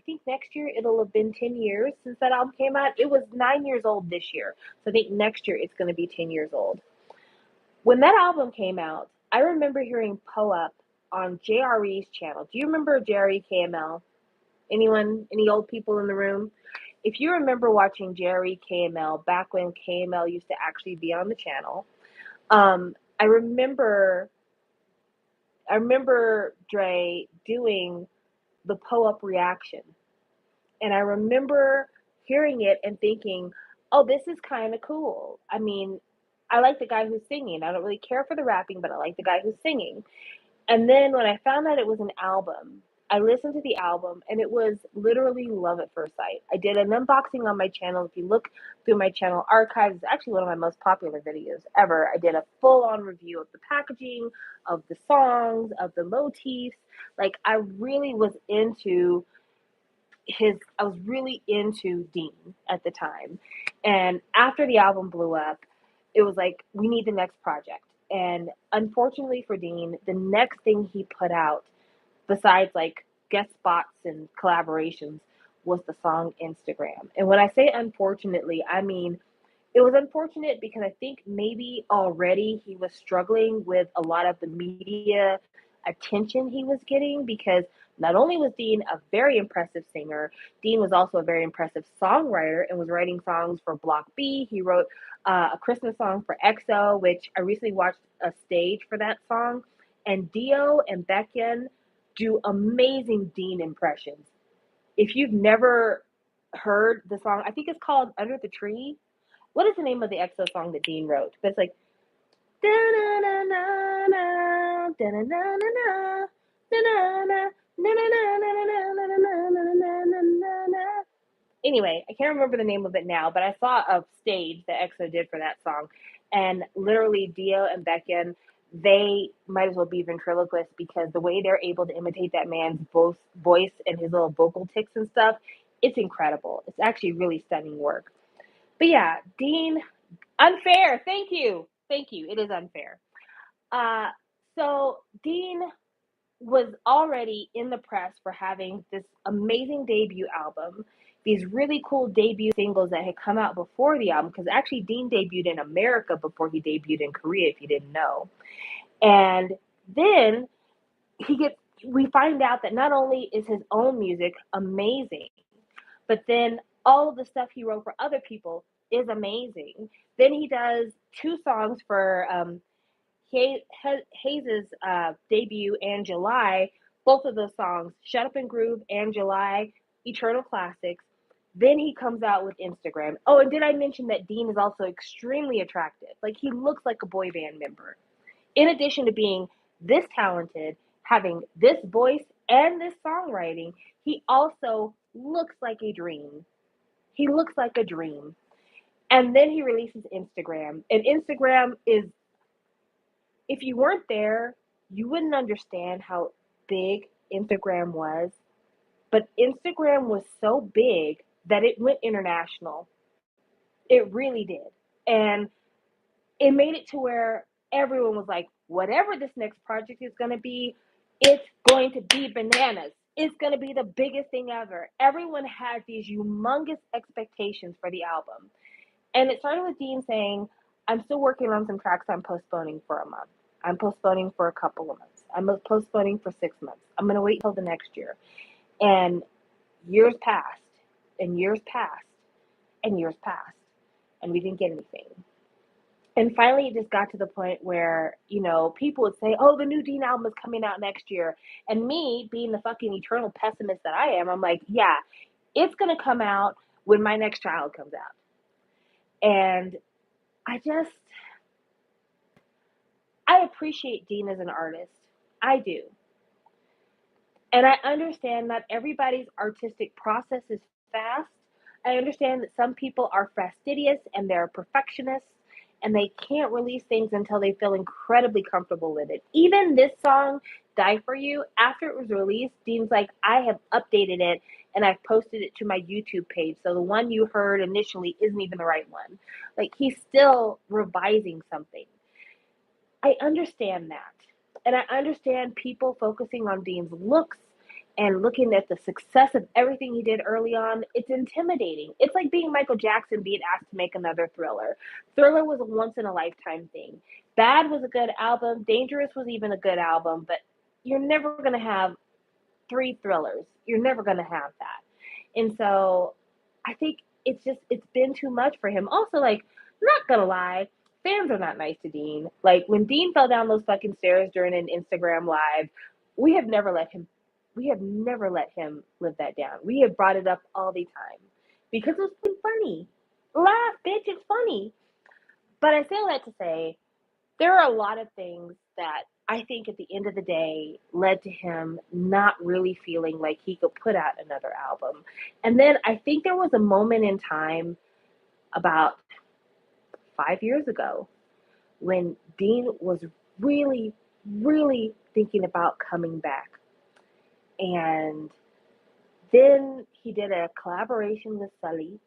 think next year it'll have been 10 years since that album came out. It was 9 years old this year. So I think next year it's going to be 10 years old. When that album came out, I remember hearing Poe Up on JRE's channel. Do you remember JRE KML? Anyone, any old people in the room? If you remember watching JRE KML back when KML used to actually be on the channel, I remember Dre doing the Poe Up reaction. And I remember hearing it and thinking, oh, this is kind of cool. I mean, I like the guy who's singing. I don't really care for the rapping, but I like the guy who's singing. And then when I found out it was an album, I listened to the album and it was literally love at first sight. I did an unboxing on my channel. If you look through my channel archives, it's actually one of my most popular videos ever. I did a full on review of the packaging, of the songs, of the motifs. Like I really was into I was really into Dean at the time. And after the album blew up, it was like, we need the next project. And unfortunately for Dean, the next thing he put out, besides like guest spots and collaborations, was the song Instagram. And when I say unfortunately, I mean, it was unfortunate because I think maybe already he was struggling with a lot of the media attention he was getting because not only was Dean a very impressive singer, Dean was also a very impressive songwriter and was writing songs for Block B. He wrote a Christmas song for EXO, which I recently watched a stage for that song. And Dio and Baekhyun do amazing Dean impressions. If you've never heard the song, I think it's called Under the Tree. What is the name of the EXO song that Dean wrote? But it's like anyway, I can't remember the name of it now, but I saw a stage that EXO did for that song, and literally Dio and Baekhyun, they might as well be ventriloquists because the way they're able to imitate that man's voice and his little vocal ticks and stuff, it's incredible. It's actually really stunning work. But yeah, Dean, unfair. Thank you. Thank you. It is unfair. Uh, so Dean was already in the press for having this amazing debut album, these really cool debut singles that had come out before the album, because actually Dean debuted in America before he debuted in Korea, if you didn't know. And then he gets we find out that not only is his own music amazing, but then all of the stuff he wrote for other people is amazing. Then he does two songs for Hayes's debut and July. Both of those songs, Shut Up and Groove and July, eternal classics. Then he comes out with Instagram. Oh, and did I mention that Dean is also extremely attractive? Like, he looks like a boy band member. In addition to being this talented, having this voice and this songwriting, he also looks like a dream. He looks like a dream. And then he releases Instagram. And Instagram is, if you weren't there, you wouldn't understand how big Instagram was. But Instagram was so big that it went international. It really did. And it made it to where everyone was like, whatever this next project is going to be, it's going to be bananas. It's going to be the biggest thing ever. Everyone had these humongous expectations for the album. And it started with Dean saying, I'm still working on some tracks I'm postponing for a month. I'm postponing for a couple of months. I'm postponing for 6 months. I'm going to wait till the next year. And years passed, and years passed, and years passed, and we didn't get anything. And finally, it just got to the point where, people would say, oh, the new Dean album is coming out next year. And me, being the fucking eternal pessimist that I am, I'm like, yeah, it's going to come out when my next child comes out. And I appreciate Dean as an artist. I do. And I understand not everybody's artistic process is fast. I understand that some people are fastidious and they're perfectionists and they can't release things until they feel incredibly comfortable with it. Even this song, Die For You, after it was released, Dean's like, I have updated it and I've posted it to my YouTube page. So the one you heard initially isn't even the right one. Like, he's still revising something. I understand that. And I understand people focusing on Dean's looks and looking at the success of everything he did early on. It's intimidating. It's like being Michael Jackson being asked to make another Thriller. Thriller was a once in a lifetime thing. Bad was a good album. Dangerous was even a good album, but you're never going to have three Thrillers. You're never going to have that. And so I think it's been too much for him. Also, like, not gonna lie, fans are not nice to Dean. Like, when Dean fell down those fucking stairs during an Instagram live, we have never let him live that down. We have brought it up all the time because it's been funny. Laugh, bitch, it's funny. But I say all that to say there are a lot of things that I think at the end of the day led to him not really feeling like he could put out another album. And then I think there was a moment in time about 5 years ago when Dean was really, really thinking about coming back. And then he did a collaboration with Sully,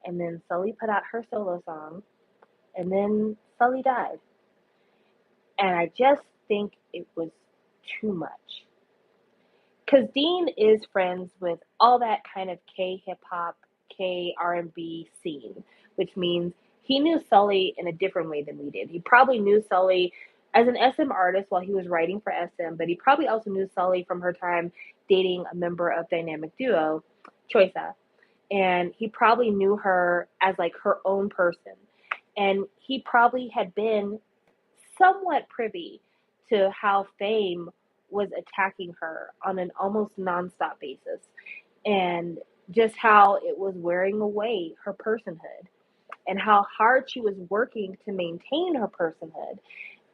and then Sully put out her solo song, and then Sully died. And I just think it was too much. Because Dean is friends with all that kind of K hip hop, K R&B scene, which means he knew Sully in a different way than we did. He probably knew Sully as an SM artist while he was writing for SM, but he probably also knew Sully from her time dating a member of Dynamic Duo, Choice. And he probably knew her as like her own person. And he probably had been somewhat privy to how fame was attacking her on an almost nonstop basis and just how it was wearing away her personhood and how hard she was working to maintain her personhood.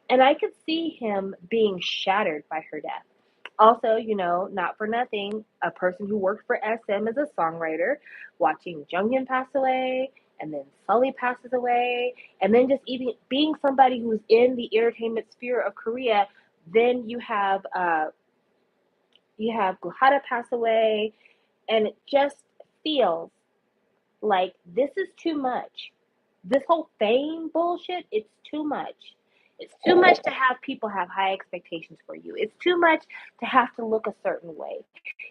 And I could see him being shattered by her death. Also, not for nothing, a person who worked for SM as a songwriter, watching Junghyun pass away, and then Sully passes away, and then just even being somebody who's in the entertainment sphere of Korea, then you have Guhara pass away, and it just feels like this is too much. This whole fame bullshit, it's too much. It's too much to have people have high expectations for you. It's too much to have to look a certain way.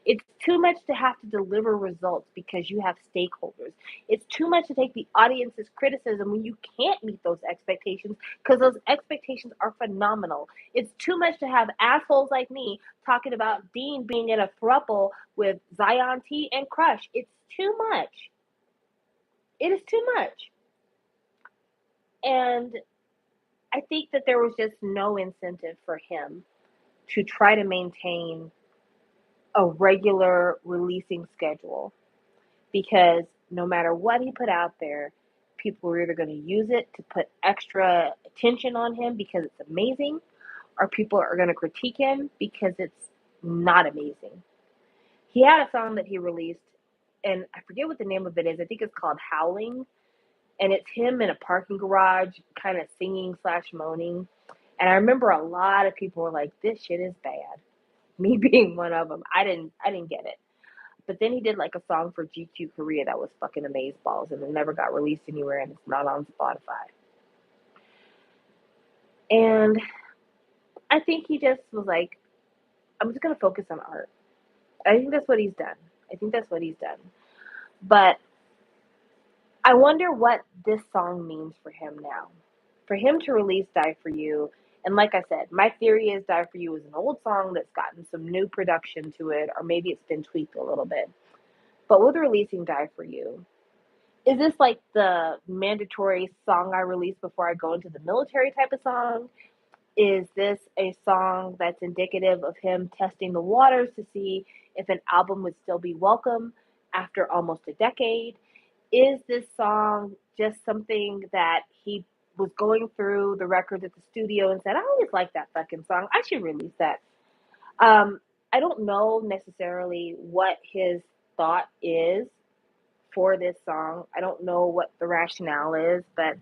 It's too much to have to deliver results because you have stakeholders. It's too much to take the audience's criticism when you can't meet those expectations because those expectations are phenomenal. It's too much to have assholes like me talking about Dean being in a throuple with Zion T and Crush. It's too much. It is too much. And I think that there was just no incentive for him to try to maintain a regular releasing schedule because no matter what he put out there, people were either going to use it to put extra attention on him because it's amazing, or people are going to critique him because it's not amazing. He had a song that he released, and I forget what the name of it is. I think it's called Howling, and it's him in a parking garage kind of singing slash moaning. And I remember a lot of people were like, this shit is bad. Me being one of them. I didn't get it. But then he did like a song for GQ Korea that was fucking amazeballs, and it never got released anywhere, and it's not on Spotify. And I think he just was like, I'm just gonna focus on art. I think that's what he's done. I think that's what he's done. But I wonder what this song means for him now. For him to release Die For You, and like I said, my theory is Die For You is an old song that's gotten some new production to it, or maybe it's been tweaked a little bit. But with releasing Die For You, is this like the mandatory song I release before I go into the military type of song? Is this a song that's indicative of him testing the waters to see if an album would still be welcome after almost a decade? Is this song just something that he was going through the records at the studio and said, I always like that fucking song. I should release that. I don't know necessarily what his thought is for this song. I don't know what the rationale is, but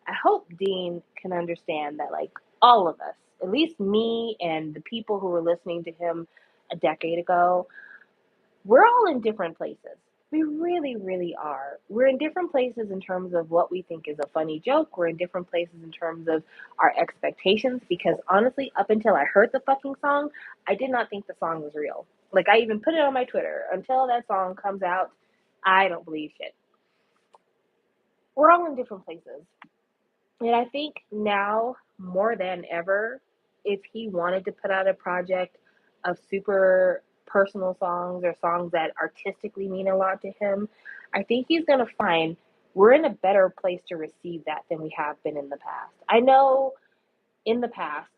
I hope Dean can understand that, like, all of us, at least me and the people who were listening to him a decade ago, we're all in different places. We really, really are. We're in different places in terms of what we think is a funny joke. We're in different places in terms of our expectations because honestly, up until I heard the fucking song, I did not think the song was real. Like, I even put it on my Twitter. Until that song comes out, I don't believe shit. We're all in different places. And I think now more than ever, if he wanted to put out a project of super personal songs or songs that artistically mean a lot to him, I think he's going to find we're in a better place to receive that than we have been in the past. I know in the past,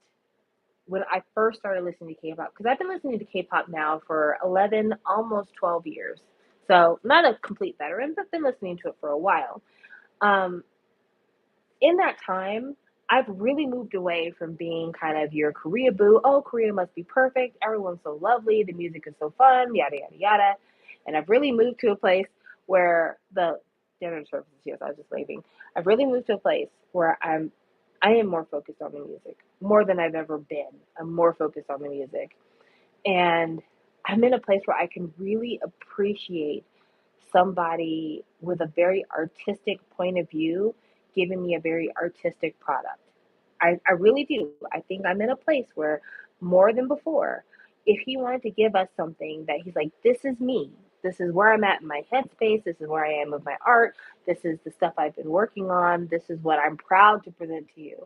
when I first started listening to K-pop, because I've been listening to K-pop now for 11, almost 12 years. So not a complete veteran, but been listening to it for a while. Um, in that time, I've really moved away from being kind of your Korea boo. Oh, Korea must be perfect. Everyone's so lovely. The music is so fun, yada, yada, yada. And I've really moved to a place where the dinner services, yes, I was just leaving. I've really moved to a place where I am more focused on the music, more than I've ever been. I'm more focused on the music. And I'm in a place where I can really appreciate somebody with a very artistic point of view giving me a very artistic product. I really do. I think I'm in a place where more than before, if he wanted to give us something that he's like, this is me. This is where I'm at in my headspace. This is where I am with my art. This is the stuff I've been working on. This is what I'm proud to present to you.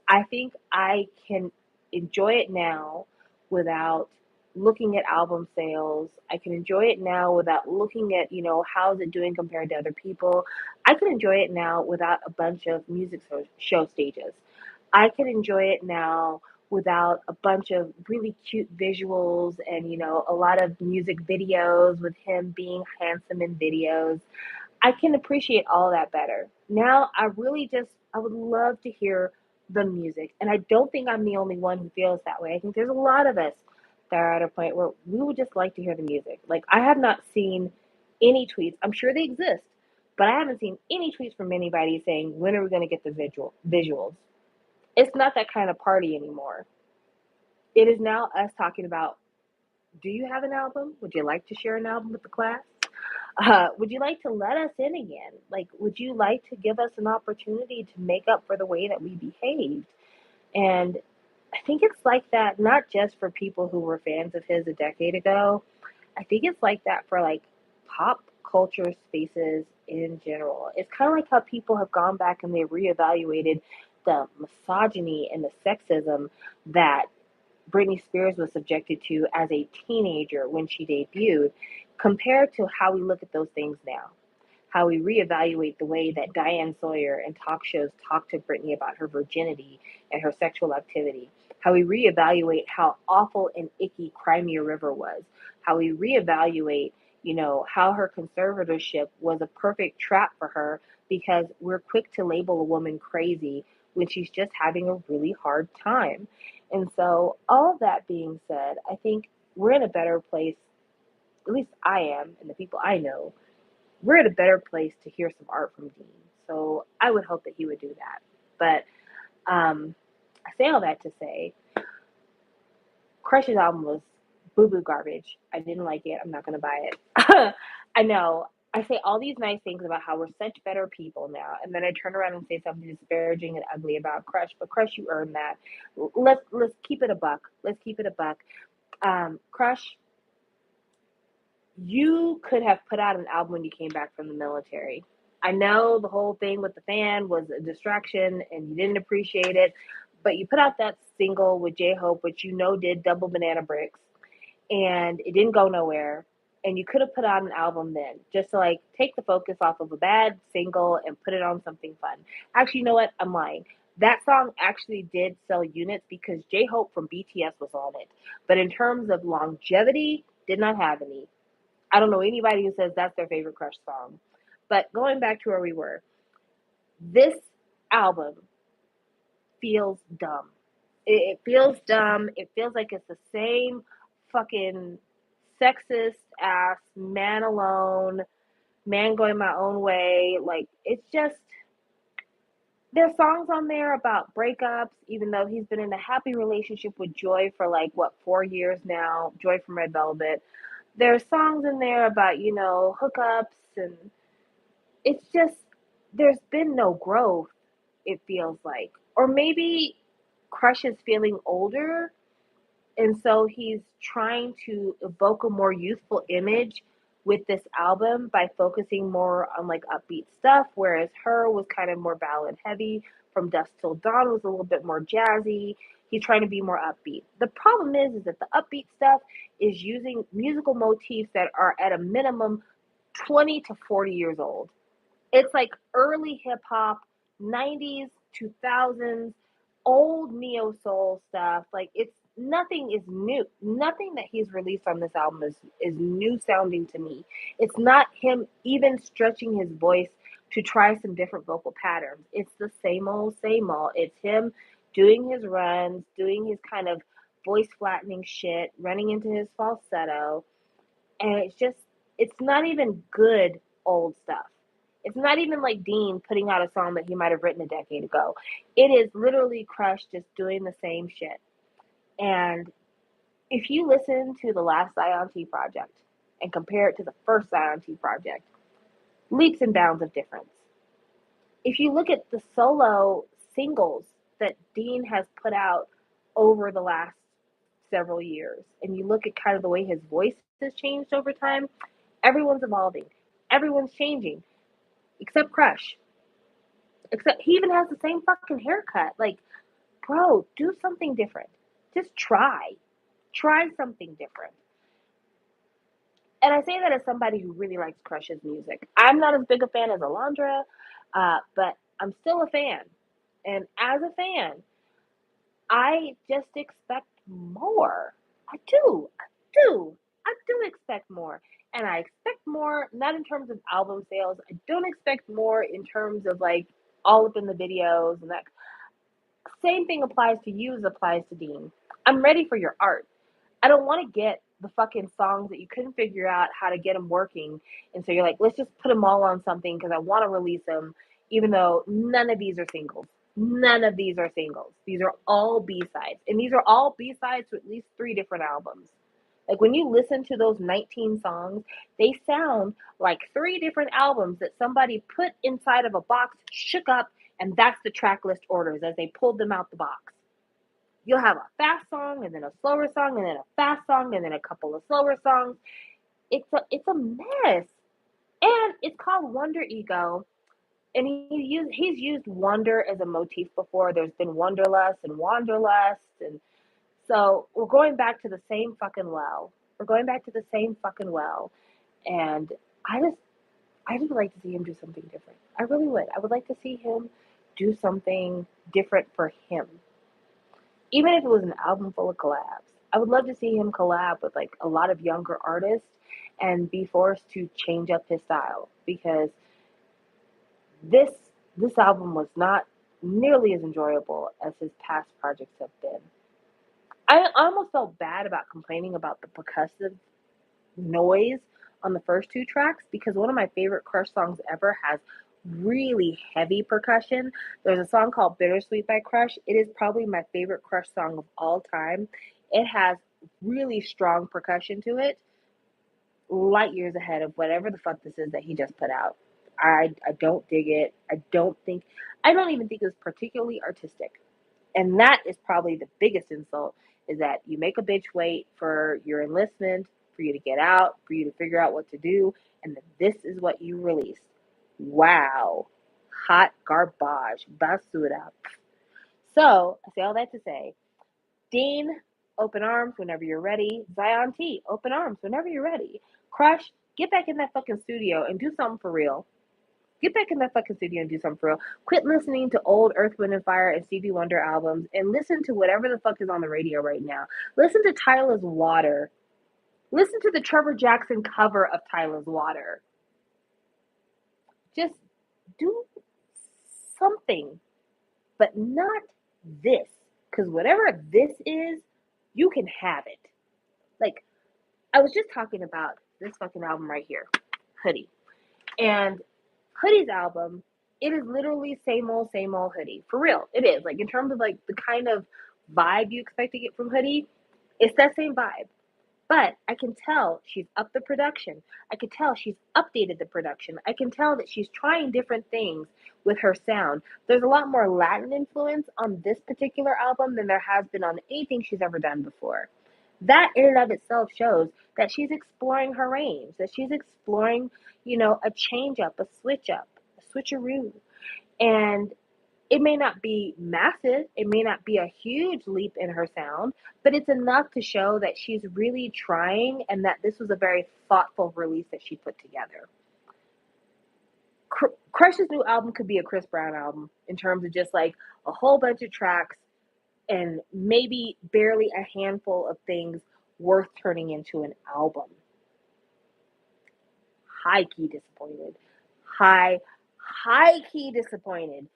I think I can enjoy it now without looking at album sales. I can enjoy it now without looking at, how is it doing compared to other people. I can enjoy it now without a bunch of music show stages. I can enjoy it now without a bunch of really cute visuals and, a lot of music videos with him being handsome in videos. I can appreciate all that better. Now, I would love to hear the music. And I don't think I'm the only one who feels that way. I think there's a lot of us that are at a point where we would just like to hear the music. Like, I have not seen any tweets. I'm sure they exist, but I haven't seen any tweets from anybody saying, when are we going to get the visuals? It's not that kind of party anymore. It is now us talking about, do you have an album? Would you like to share an album with the class? Would you like to let us in again? Like, would you like to give us an opportunity to make up for the way that we behaved? And I think it's like that not just for people who were fans of his a decade ago. I think it's like that for like pop culture spaces in general. It's kind of like how people have gone back and they reevaluated the misogyny and the sexism that Britney Spears was subjected to as a teenager when she debuted, compared to how we look at those things now. How we reevaluate the way that Diane Sawyer and talk shows talk to Britney about her virginity and her sexual activity. How we reevaluate how awful and icky Crimea River was. How we reevaluate, how her conservatorship was a perfect trap for her because we're quick to label a woman crazy when she's just having a really hard time. And so, all of that being said, I think we're in a better place, at least I am, and the people I know, we're in a better place to hear some art from Dean. So I would hope that he would do that. But I say all that to say, Crush's album was boo boo garbage. I didn't like it. I'm not going to buy it. I know. I say all these nice things about how we're such better people now, and then I turn around and say something disparaging and ugly about Crush. But Crush, you earned that. Let's keep it a buck. Let's keep it a buck. Crush, you could have put out an album when you came back from the military. I know the whole thing with the fan was a distraction and you didn't appreciate it, but you put out that single with J Hope, which did double banana bricks, and it didn't go nowhere. And you could have put out an album then, just to like take the focus off of a bad single and put it on something fun. Actually, you know what? I'm lying. That song actually did sell units because J Hope from BTS was on it. But in terms of longevity, did not have any. I don't know anybody who says that's their favorite Crush song. But going back to where we were, this album feels dumb. It feels dumb. It feels like it's the same fucking sexist ass man alone, man going my own way. Like, it's just, there's songs on there about breakups, even though he's been in a happy relationship with Joy for like, what, 4 years now? Joy from Red Velvet. There's songs in there about, hookups, and it's just, there's been no growth, it feels like. Or maybe Crush is feeling older, and so he's trying to evoke a more youthful image with this album by focusing more on like upbeat stuff, whereas Her was kind of more ballad heavy. From Dusk Till Dawn was a little bit more jazzy. He's trying to be more upbeat. The problem is that the upbeat stuff is using musical motifs that are at a minimum 20 to 40 years old. It's like early hip hop, 90s, 2000s, old neo soul stuff. Like, it's nothing is new. Nothing that he's released on this album is new sounding to me. It's not him even stretching his voice to try some different vocal patterns. It's the same old, same old. It's him doing his runs, doing his kind of voice flattening shit, running into his falsetto. And it's not even good old stuff. It's not even like Dean putting out a song that he might have written a decade ago. It is literally Crush just doing the same shit. And if you listen to the last Zion T project and compare it to the first Zion T project, leaps and bounds of difference. If you look at the solo singles that Dean has put out over the last several years, and you look at kind of the way his voice has changed over time, everyone's evolving. Everyone's changing. Except Crush. Except he even has the same fucking haircut. Like, bro, do something different. Just try. Try something different. And I say that as somebody who really likes Crush's music. I'm not as big a fan as Alondra, but I'm still a fan. And as a fan, I just expect more. I do. I do. I do expect more. And I expect more, not in terms of album sales. I don't expect more in terms of like all up in the videos and that. Same thing applies to you as applies to Dean. I'm ready for your art. I don't want to get the fucking songs that you couldn't figure out how to get them working. And so you're like, let's just put them all on something because I want to release them, even though none of these are singles. None of these are singles. These are all B-sides. And these are all B-sides to at least 3 different albums. Like, when you listen to those 19 songs, they sound like 3 different albums that somebody put inside of a box, shook up, and that's the track list orders as they pulled them out the box. You'll have a fast song and then a slower song and then a fast song and then a couple of slower songs. It's a mess. And it's called Wonder Ego. And he's used wonder as a motif before. There's been Wonderlust and Wanderlust, and so we're going back to the same fucking well. We're going back to the same fucking well. And I just I would like to see him do something different. I really would. I would like to see him do something different for him. Even if it was an album full of collabs. I would love to see him collab with like a lot of younger artists and be forced to change up his style because this this album was not nearly as enjoyable as his past projects have been. I almost felt bad about complaining about the percussive noise on the first two tracks because one of my favorite Crush songs ever has really heavy percussion. There's a song called Bittersweet by Crush. It is probably my favorite Crush song of all time. It has really strong percussion to it, light years ahead of whatever the fuck this is that he just put out. I don't dig it. I don't even think it's particularly artistic. And that is probably the biggest insult is that you make a bitch wait for your enlistment, for you to get out, for you to figure out what to do, and then this is what you release. Wow. Hot garbage. Basura. So, I say all that to say, Dean, open arms whenever you're ready. Zion T, open arms whenever you're ready. Crush, get back in that fucking studio and do something for real. Get back in that fucking studio and do something for real. Quit listening to old Earth, Wind, and Fire and Stevie Wonder albums and listen to whatever the fuck is on the radio right now. Listen to Tyler's Water. Listen to the Trevor Jackson cover of Tyler's Water. Just do something, but not this. Because whatever this is, you can have it. Like, I was just talking about this fucking album right here, Hoodie. And Hoodie's album, it is literally same old Hoodie. For real, it is. Like, in terms of, like, the kind of vibe you expect to get from Hoodie, it's that same vibe. But I can tell she's upped the production. I can tell she's updated the production. I can tell that she's trying different things with her sound. There's a lot more Latin influence on this particular album than there has been on anything she's ever done before. That in and of itself shows that she's exploring her range, that she's exploring, a change up, a switch up, a switcheroo. And it may not be massive, it may not be a huge leap in her sound, but it's enough to show that she's really trying and that this was a very thoughtful release that she put together. Crush's new album could be a Chris Brown album in terms of just like a whole bunch of tracks and maybe barely a handful of things worth turning into an album. High key disappointed. High key disappointed.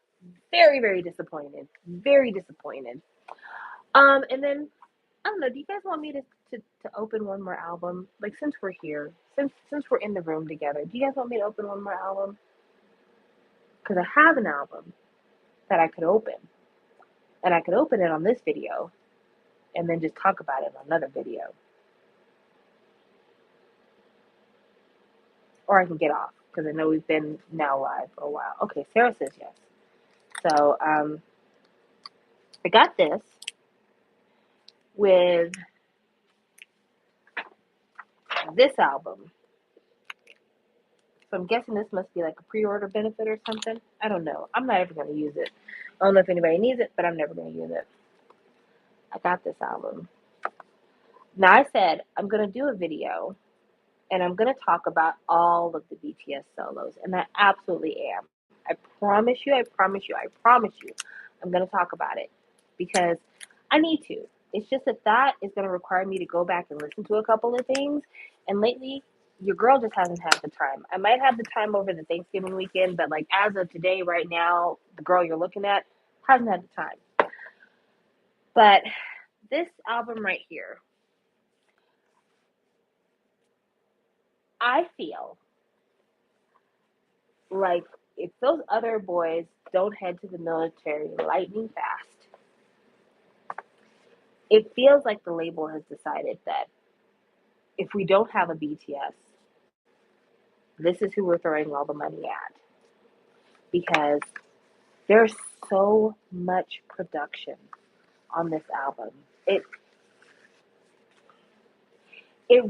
Very, very disappointed. Very disappointed. And then I don't know. Do you guys want me to open one more album? Like since we're here, since we're in the room together, do you guys want me to open one more album? Because I have an album that I could open, and I could open it on this video, and then just talk about it on another video, or I can get off because I know we've been now live for a while. Okay, Sarah says yes. So I got this with this album. So I'm guessing this must be like a pre-order benefit or something. I don't know. I'm not ever going to use it. I don't know if anybody needs it, but I'm never going to use it. I got this album. Now I said I'm going to do a video and I'm going to talk about all of the BTS solos. And I absolutely am. I promise you, I'm going to talk about it because I need to. It's just that is going to require me to go back and listen to a couple of things. And lately, your girl just hasn't had the time. I might have the time over the Thanksgiving weekend, but like as of today, right now, the girl you're looking at hasn't had the time. But this album right here, I feel like if those other boys don't head to the military lightning fast, it feels like the label has decided that if we don't have a BTS, this is who we're throwing all the money at. Because there's so much production on this album. It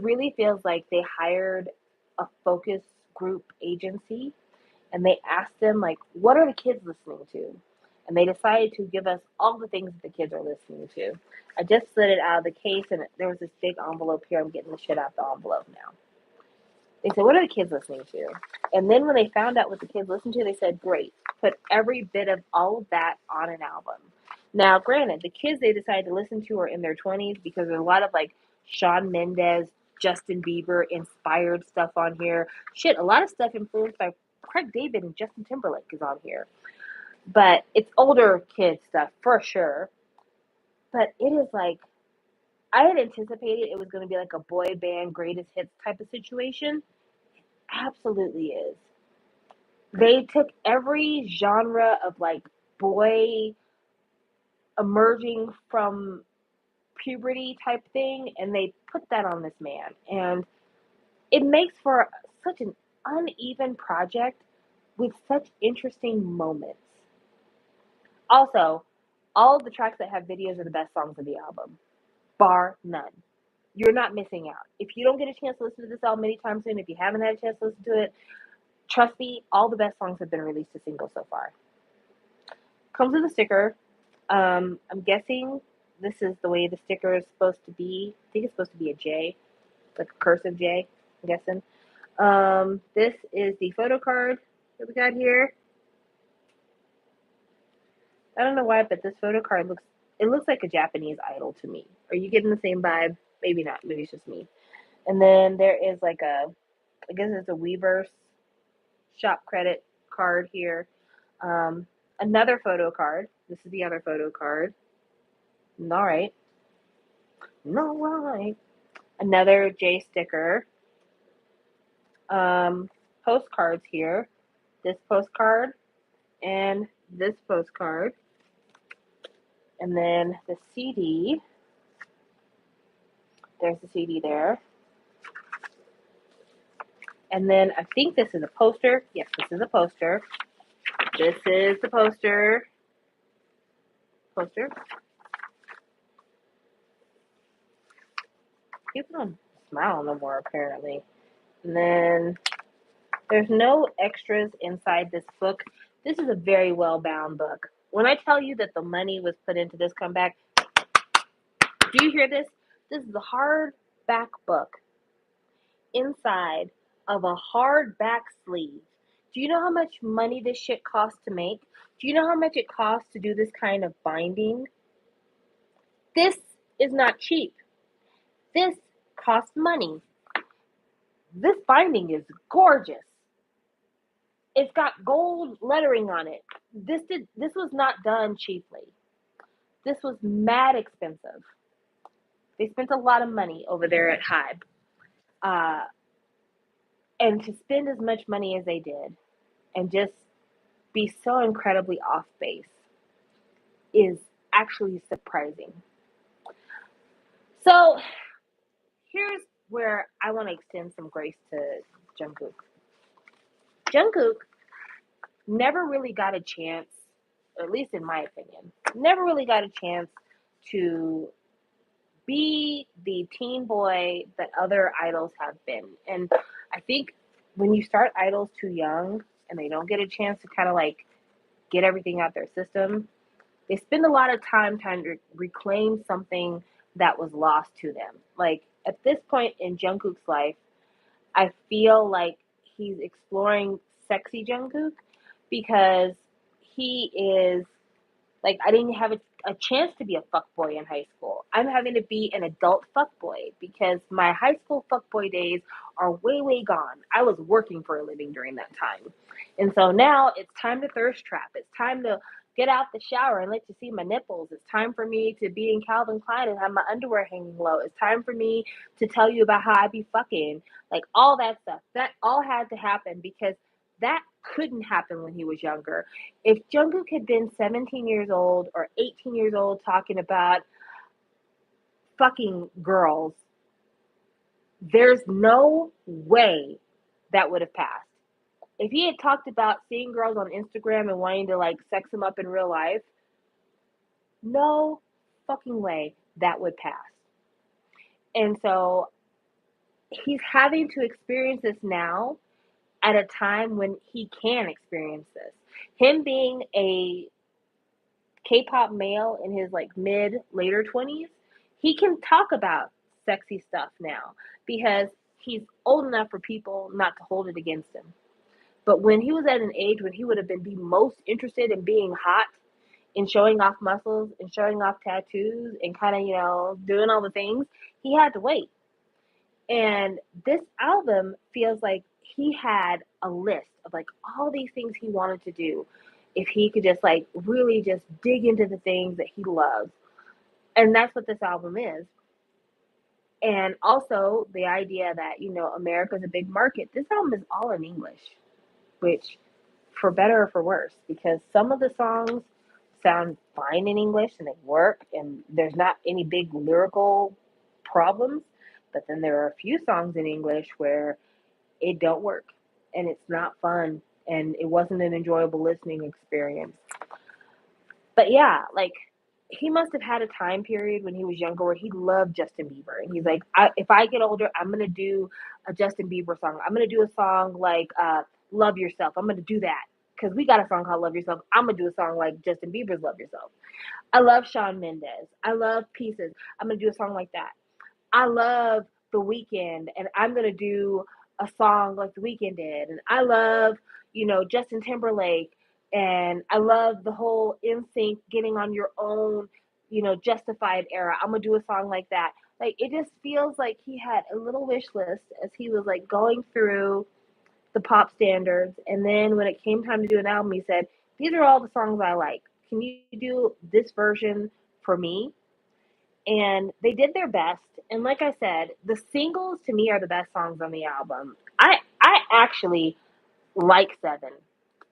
really feels like they hired a focus group agency and they asked them, like, what are the kids listening to? And they decided to give us all the things that the kids are listening to. I just slid it out of the case and there was this big envelope here. I'm getting the shit out the envelope now. They said, what are the kids listening to? And then when they found out what the kids listened to, they said, great, put every bit of all of that on an album. Now, granted, the kids they decided to listen to are in their 20s because there's a lot of like Shawn Mendes, Justin Bieber inspired stuff on here. Shit, a lot of stuff influenced by Craig David and Justin Timberlake is on here. But it's older kid stuff for sure. But it is like, I had anticipated it was going to be like a boy band greatest hits type of situation. Absolutely is. They took every genre of like boy emerging from puberty type thing and they put that on this man. And it makes for such an uneven project with such interesting moments. Also, all of the tracks that have videos are the best songs of the album, bar none. You're not missing out. If you don't get a chance to listen to this album anytime soon, if you haven't had a chance to listen to it, trust me, all the best songs have been released as singles so far. Comes with a sticker. I'm guessing this is the way the sticker is supposed to be. I think it's supposed to be a J, like a cursive J, I'm guessing. This is the photo card that we got here. I don't know why, but this photo card looks like a Japanese idol to me. Are you getting the same vibe? Maybe not. Maybe it's just me. And then there is like I guess it's a Weverse shop credit card here. Another photo card. This is the other photo card. All right. All right. Another J sticker. Postcards here. This postcard and this postcard. And then the CD. There's the CD there. And then I think this is a poster. Yes, this is a poster. This is the poster. Poster. People don't smile no more, apparently. And then there's no extras inside this book. This is a very well-bound book. When I tell you that the money was put into this comeback, do you hear this? This is a hardback book inside of a hardback sleeve. Do you know how much money this shit costs to make? Do you know how much it costs to do this kind of binding? This is not cheap. This costs money. This binding is gorgeous. It's got gold lettering on it. This was not done cheaply. This was mad expensive. They spent a lot of money over there at Hybe. And to spend as much money as they did and just be so incredibly off base is actually surprising. So here's where I want to extend some grace to Jungkook. Jungkook never really got a chance, or at least in my opinion, never really got a chance to be the teen boy that other idols have been. And I think when you start idols too young and they don't get a chance to kind of like get everything out their system, they spend a lot of time trying to reclaim something that was lost to them. Like at this point in Jungkook's life, I feel like he's exploring sexy Jungkook because he is like, I didn't have a chance to be a fuckboy in high school. I'm having to be an adult fuckboy because my high school fuckboy days are way, way gone. I was working for a living during that time. And so now it's time to thirst trap. It's time to get out the shower and let you see my nipples. It's time for me to be in Calvin Klein and have my underwear hanging low. It's time for me to tell you about how I be fucking. Like all that stuff. That all had to happen because that couldn't happen when he was younger. If Jungkook had been 17 years old or 18 years old talking about fucking girls, there's no way that would have passed. If he had talked about seeing girls on Instagram and wanting to like sex them up in real life, no fucking way that would pass. And so he's having to experience this now at a time when he can experience this. Him being a K-pop male in his like mid later 20s, he can talk about sexy stuff now because he's old enough for people not to hold it against him. But when he was at an age when he would have been the most interested in being hot, in showing off muscles and showing off tattoos and kind of, doing all the things, he had to wait. And this album feels like he had a list of like all these things he wanted to do if he could just like really just dig into the things that he loves. And that's what this album is. And also the idea that, America's a big market. This album is all in English, which for better or for worse, because some of the songs sound fine in English and they work and there's not any big lyrical problems. But then there are a few songs in English where it don't work and it's not fun and it wasn't an enjoyable listening experience. But yeah, like he must have had a time period when he was younger where he loved Justin Bieber. And he's like, if I get older, I'm going to do a Justin Bieber song. I'm going to do a song like Love Yourself. I'm going to do that because we got a song called Love Yourself. I'm going to do a song like Justin Bieber's Love Yourself. I love Shawn Mendes. I love Pieces. I'm going to do a song like that. I love The Weeknd, and I'm going to do a song like The Weeknd did. And I love, Justin Timberlake, and I love the whole NSYNC getting on your own, Justified era. I'm going to do a song like that. Like, it just feels like he had a little wish list as he was, like, going through the pop standards. And then when it came time to do an album, he said, these are all the songs I like. Can you do this version for me? And they did their best. And like I said, the singles to me are the best songs on the album. I actually like Seven.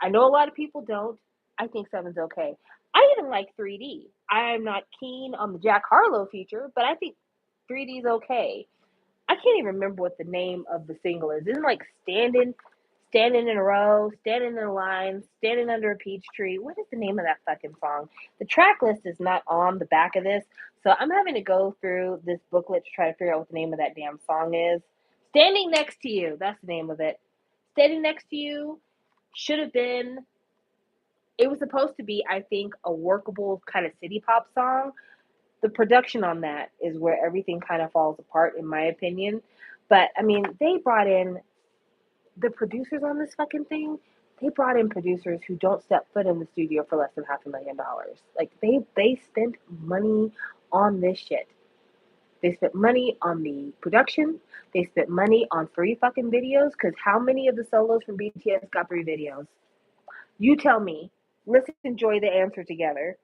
I know a lot of people don't. I think Seven's okay. I even like 3D. I'm not keen on the Jack Harlow feature, but I think 3D's okay. I can't even remember what the name of the single is. Isn't it like standing in a row, standing in a line, standing under a peach tree? What is the name of that fucking song? The track list is not on the back of this, so I'm having to go through this booklet to try to figure out what the name of that damn song is. Standing Next to You, that's the name of it. Standing Next to You should have been, it was supposed to be, I think, a workable kind of city pop song. The production on that is where everything kind of falls apart, in my opinion. But I mean, they brought in the producers on this fucking thing. They brought in producers who don't step foot in the studio for less than $500,000. Like they spent money on this shit. They spent money on the production. They spent money on 3 fucking videos. Because how many of the solos from BTS got 3 videos? You tell me. Let's enjoy the answer together.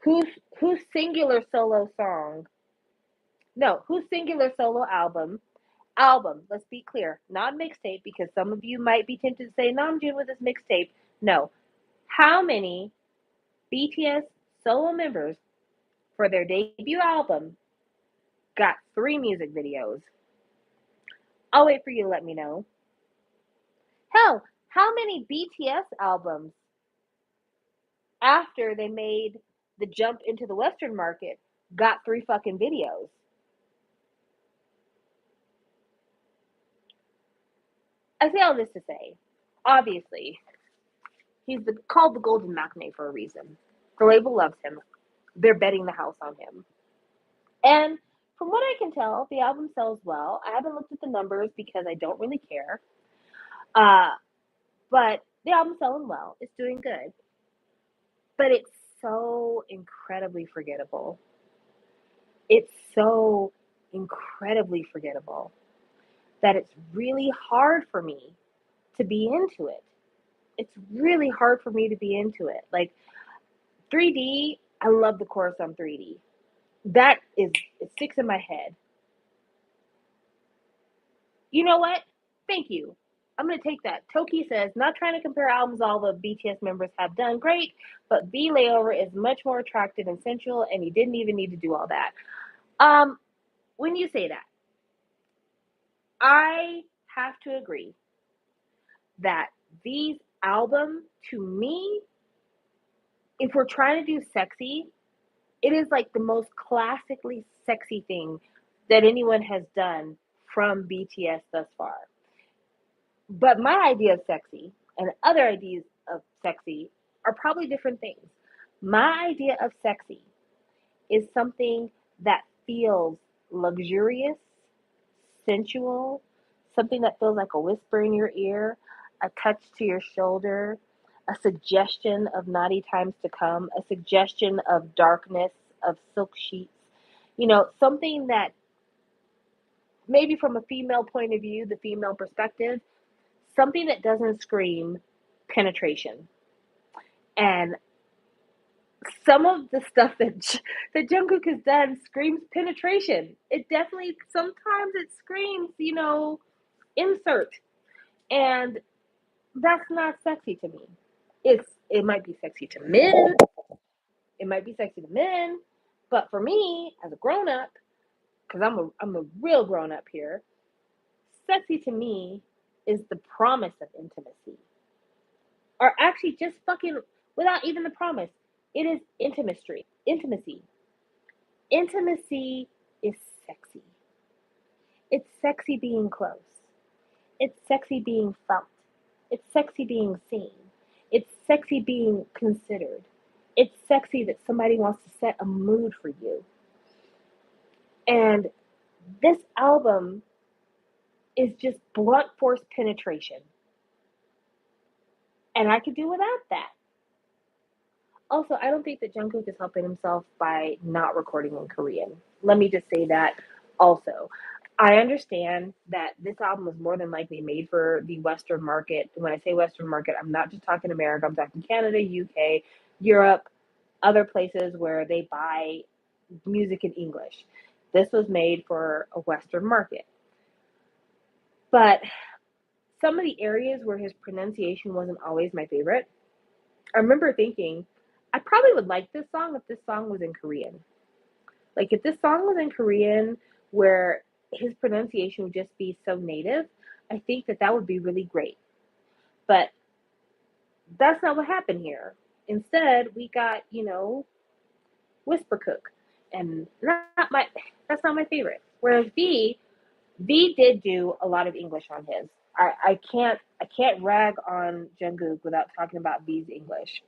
Whose singular solo song? No, whose singular solo album, let's be clear, not mixtape, because some of you might be tempted to say, no, I'm doing with this mixtape. No. How many BTS solo members for their debut album got 3 music videos? I'll wait for you to let me know. Hell, how many BTS albums after they made the jump into the Western market got 3 fucking videos? I say all this to say, obviously, he's called the Golden Matinee for a reason. The label loves him. They're betting the house on him. And from what I can tell, the album sells well. I haven't looked at the numbers because I don't really care. Uh, but the album's selling well. It's doing good. But it's so incredibly forgettable. It's so incredibly forgettable that it's really hard for me to be into it. It's really hard for me to be into it. Like 3D, I love the chorus on 3D. That is, it sticks in my head. You know what? Thank you. I'm going to take that. Toki says, not trying to compare albums all the BTS members have done great, but B Layover is much more attractive and sensual, and he didn't even need to do all that. When you say that, I have to agree that these albums, to me, if we're trying to do sexy, It is like the most classically sexy thing that anyone has done from BTS thus far. But my idea of sexy and other ideas of sexy are probably different things. My idea of sexy is something that feels luxurious, sensual, something that feels like a whisper in your ear, a touch to your shoulder, a suggestion of naughty times to come, a suggestion of darkness, of silk sheets. Something that maybe from a female point of view, the female perspective, something that doesn't scream penetration. And some of the stuff that Jungkook has done screams penetration. It definitely sometimes it screams, insert, and that's not sexy to me. It might be sexy to men. It might be sexy to men, but for me as a grown up, because I'm a real grown up here, sexy to me is the promise of intimacy, or actually just fucking without even the promise. It is intimacy. Intimacy is sexy. It's sexy being close. It's sexy being felt. It's sexy being seen. It's sexy being considered. It's sexy that somebody wants to set a mood for you. And this album is just blunt force penetration. And I could do without that. Also, I don't think that Jungkook is helping himself by not recording in Korean. Let me just say that also. I understand that this album was more than likely made for the Western market. When I say Western market, I'm not just talking America, I'm talking Canada, UK, Europe, other places where they buy music in English. This was made for a Western market. But some of the areas where his pronunciation wasn't always my favorite, I remember thinking, I probably would like this song if this song was in Korean. Like if this song was in Korean where his pronunciation would just be so native, I think that would be really great. But that's not what happened here. Instead, we got, Whisper Cook. And that's not my favorite. Whereas V did do a lot of English on his. I can't rag on Jungkook without talking about V's English.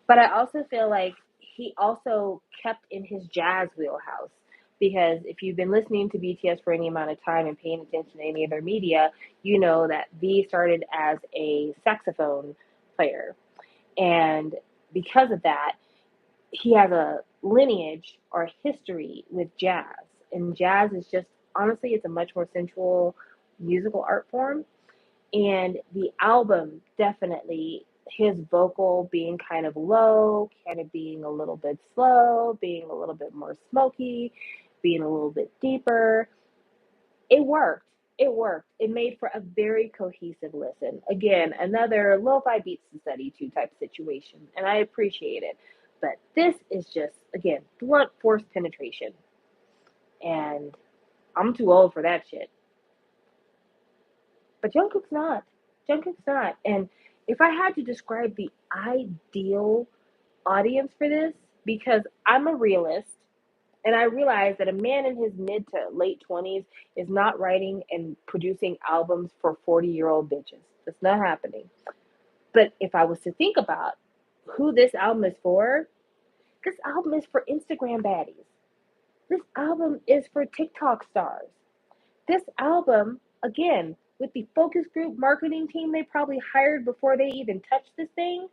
But I also feel like he also kept in his jazz wheelhouse because if you've been listening to BTS for any amount of time and paying attention to any of their media, you know that V started as a saxophone player. And because of that, he has a lineage or history with jazz. And jazz is just, honestly, it's a much more sensual musical art form. And the album definitely, his vocal being kind of low, kind of being a little bit slow, being a little bit more smoky, being a little bit deeper, it worked. It worked. It made for a very cohesive listen. Again, another lo-fi beats to study to type situation, and I appreciate it. But this is just, again, blunt force penetration. And I'm too old for that shit. But Jungkook's not. Jungkook's not. And if I had to describe the ideal audience for this, because I'm a realist, and I realize that a man in his mid to late 20s is not writing and producing albums for 40-year-old bitches. That's not happening. But if I was to think about who this album is for, this album is for Instagram baddies. This album is for TikTok stars. This album, again, with the focus group marketing team they probably hired before they even touched this thing,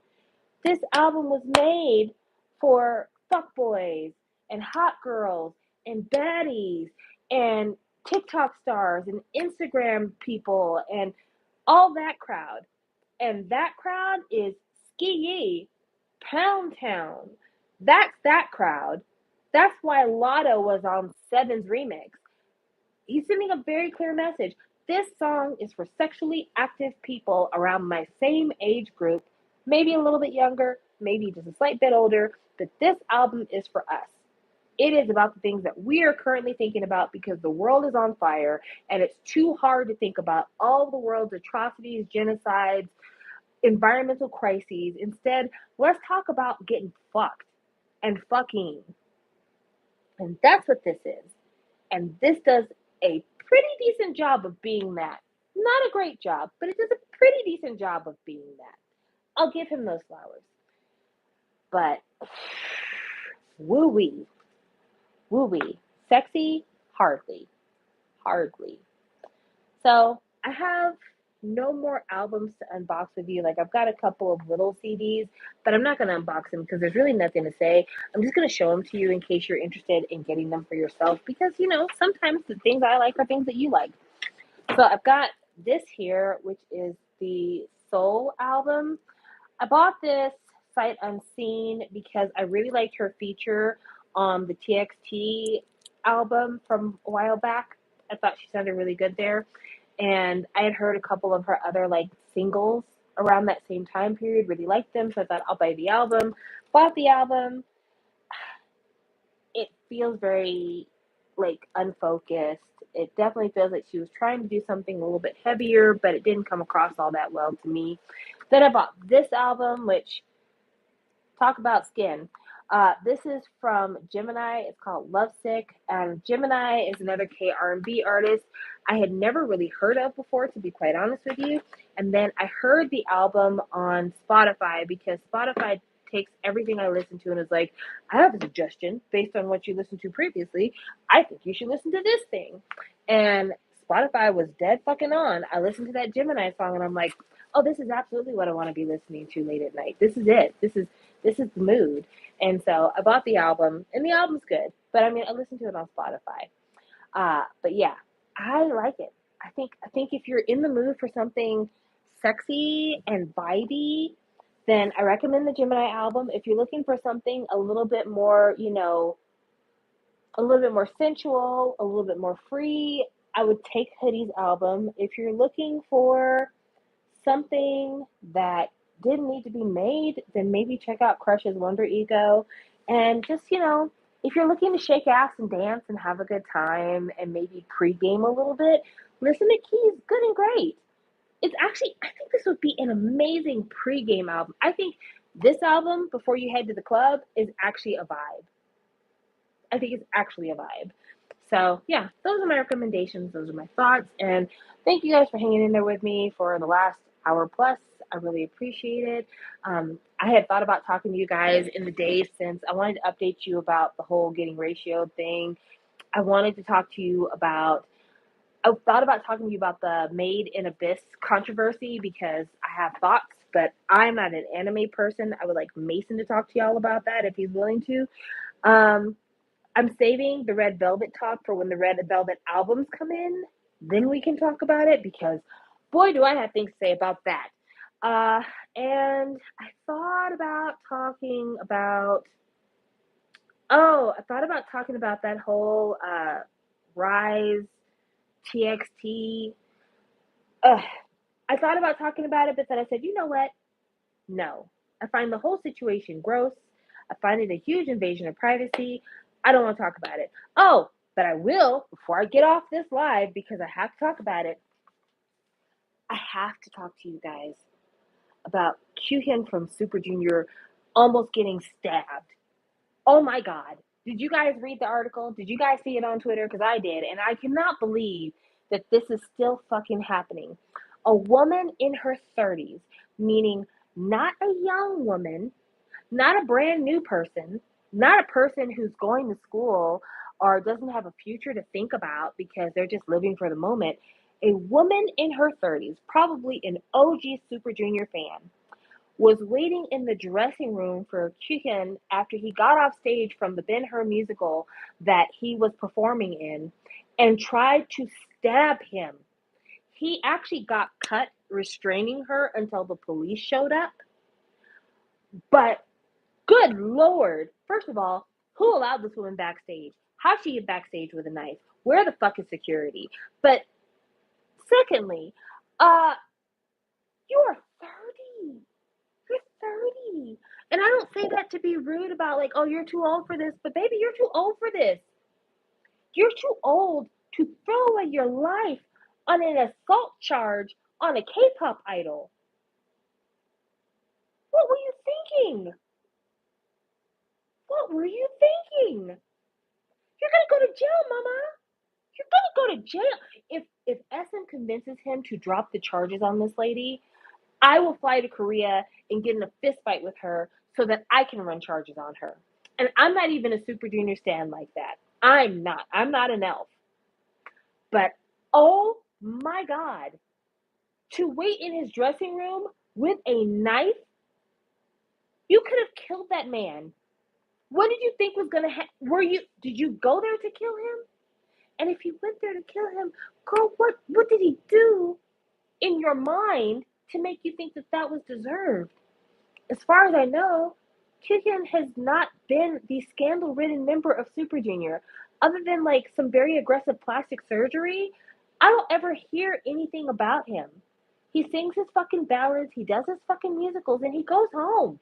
this album was made for fuckboys and hot girls and baddies and TikTok stars and Instagram people and all that crowd. And that crowd is Ski Yee, Pound Town. That's that crowd. That's why Lotto was on Seven's remix. He's sending a very clear message. This song is for sexually active people around my same age group, maybe a little bit younger, maybe just a slight bit older, but this album is for us. It is about the things that we are currently thinking about because the world is on fire and it's too hard to think about all the world's atrocities, genocides, environmental crises. Instead, let's talk about getting fucked and fucking And that's what this is. And this does a pretty decent job of being that. Not a great job, but it does a pretty decent job of being that. I'll give him those flowers. But woo wee, woo wee. Sexy? Hardly. Hardly. So I have no more albums to unbox with you. Like, I've got a couple of little CDs, but I'm not going to unbox them because there's really nothing to say. I'm just going to show them to you in case you're interested in getting them for yourself because, sometimes the things I like are things that you like. So I've got this here, which is the Soul album. I bought this sight unseen because I really liked her feature on the TXT album from a while back. I thought she sounded really good there. And I had heard a couple of her other like singles around that same time period, really liked them, so I thought I'll buy the album. Bought the album. It feels very like unfocused. It definitely feels like she was trying to do something a little bit heavier, but it didn't come across all that well to me. Then I bought this album, which talk about skin. This is from Gemini. It's called Lovesick, and Gemini is another K-R&B artist I had never really heard of before, to be quite honest with you. And then I heard the album on Spotify because Spotify takes everything I listen to and is like, I have a suggestion based on what you listened to previously. I think you should listen to this thing. And Spotify was dead fucking on. I listened to that Gemini song and I'm like, oh, this is absolutely what I want to be listening to late at night. This is it. This is the mood. And so I bought the album, and the album's good. But I mean, I listened to it on Spotify. But yeah, I like it. I think if you're in the mood for something sexy and vibey, then I recommend the Gemini album. If you're looking for something a little bit more, a little bit more sensual, a little bit more free, I would take Hoodie's album. If you're looking for something that didn't need to be made, then maybe check out Crush's Wonder Ego. And just, if you're looking to shake ass and dance and have a good time and maybe pregame a little bit, listen to Keys Good and Great. It's actually, I think this would be an amazing pregame album. I think this album, before you head to the club, is actually a vibe. I think it's actually a vibe. So, yeah, those are my recommendations. Those are my thoughts. And thank you guys for hanging in there with me for the last hour plus. I really appreciate it. I had thought about talking to you guys in the days since. I wanted to update you about the whole getting ratioed thing. I wanted to talk to you about, I thought about talking to you about the Made in Abyss controversy because I have thoughts, but I'm not an anime person. I would like Mason to talk to y'all about that if he's willing to. Um, I'm saving the Red Velvet talk for when the Red Velvet albums come in. Then we can talk about it because, boy, do I have things to say about that. Uh, and I thought about talking about, that whole Rise TXT. Ugh. I thought about talking about it, but then I said, you know what? No. I find the whole situation gross. I find it a huge invasion of privacy. I don't want to talk about it. Oh, but I will before I get off this live because I have to talk about it. I have to talk to you guys about Kyuhyun from Super Junior almost getting stabbed. Oh my God. Did you guys read the article? Did you guys see it on Twitter? Because I did. And I cannot believe that this is still fucking happening. A woman in her 30s, meaning not a young woman, not a brand new person, not a person who's going to school or doesn't have a future to think about because they're just living for the moment. A woman in her 30s, probably an OG Super Junior fan, was waiting in the dressing room for Kyuhyun after he got off stage from the Ben-Hur musical that he was performing in and tried to stab him. He actually got cut restraining her until the police showed up. But good Lord. First of all, who allowed this woman backstage? How'd she get backstage with a knife? Where the fuck is security? But secondly, you are 30. You're 30. And I don't say that to be rude about like, oh, you're too old for this, but baby, you're too old for this. You're too old to throw away your life on an assault charge on a K-pop idol. What were you thinking? What were you thinking? You're gonna go to jail, mama. You're gonna go to jail. If SM convinces him to drop the charges on this lady, I will fly to Korea and get in a fist fight with her so that I can run charges on her. And I'm not even a Super Junior stan like that. I'm not. I'm not an elf. But oh my God, to wait in his dressing room with a knife, you could have killed that man. What did you think was gonna happen? Did you go there to kill him? And if you went there to kill him, girl, what did he do in your mind to make you think that that was deserved? As far as I know, Kyuhyun has not been the scandal-ridden member of Super Junior. Other than like some very aggressive plastic surgery, I don't ever hear anything about him. He sings his fucking ballads, he does his fucking musicals, and he goes home.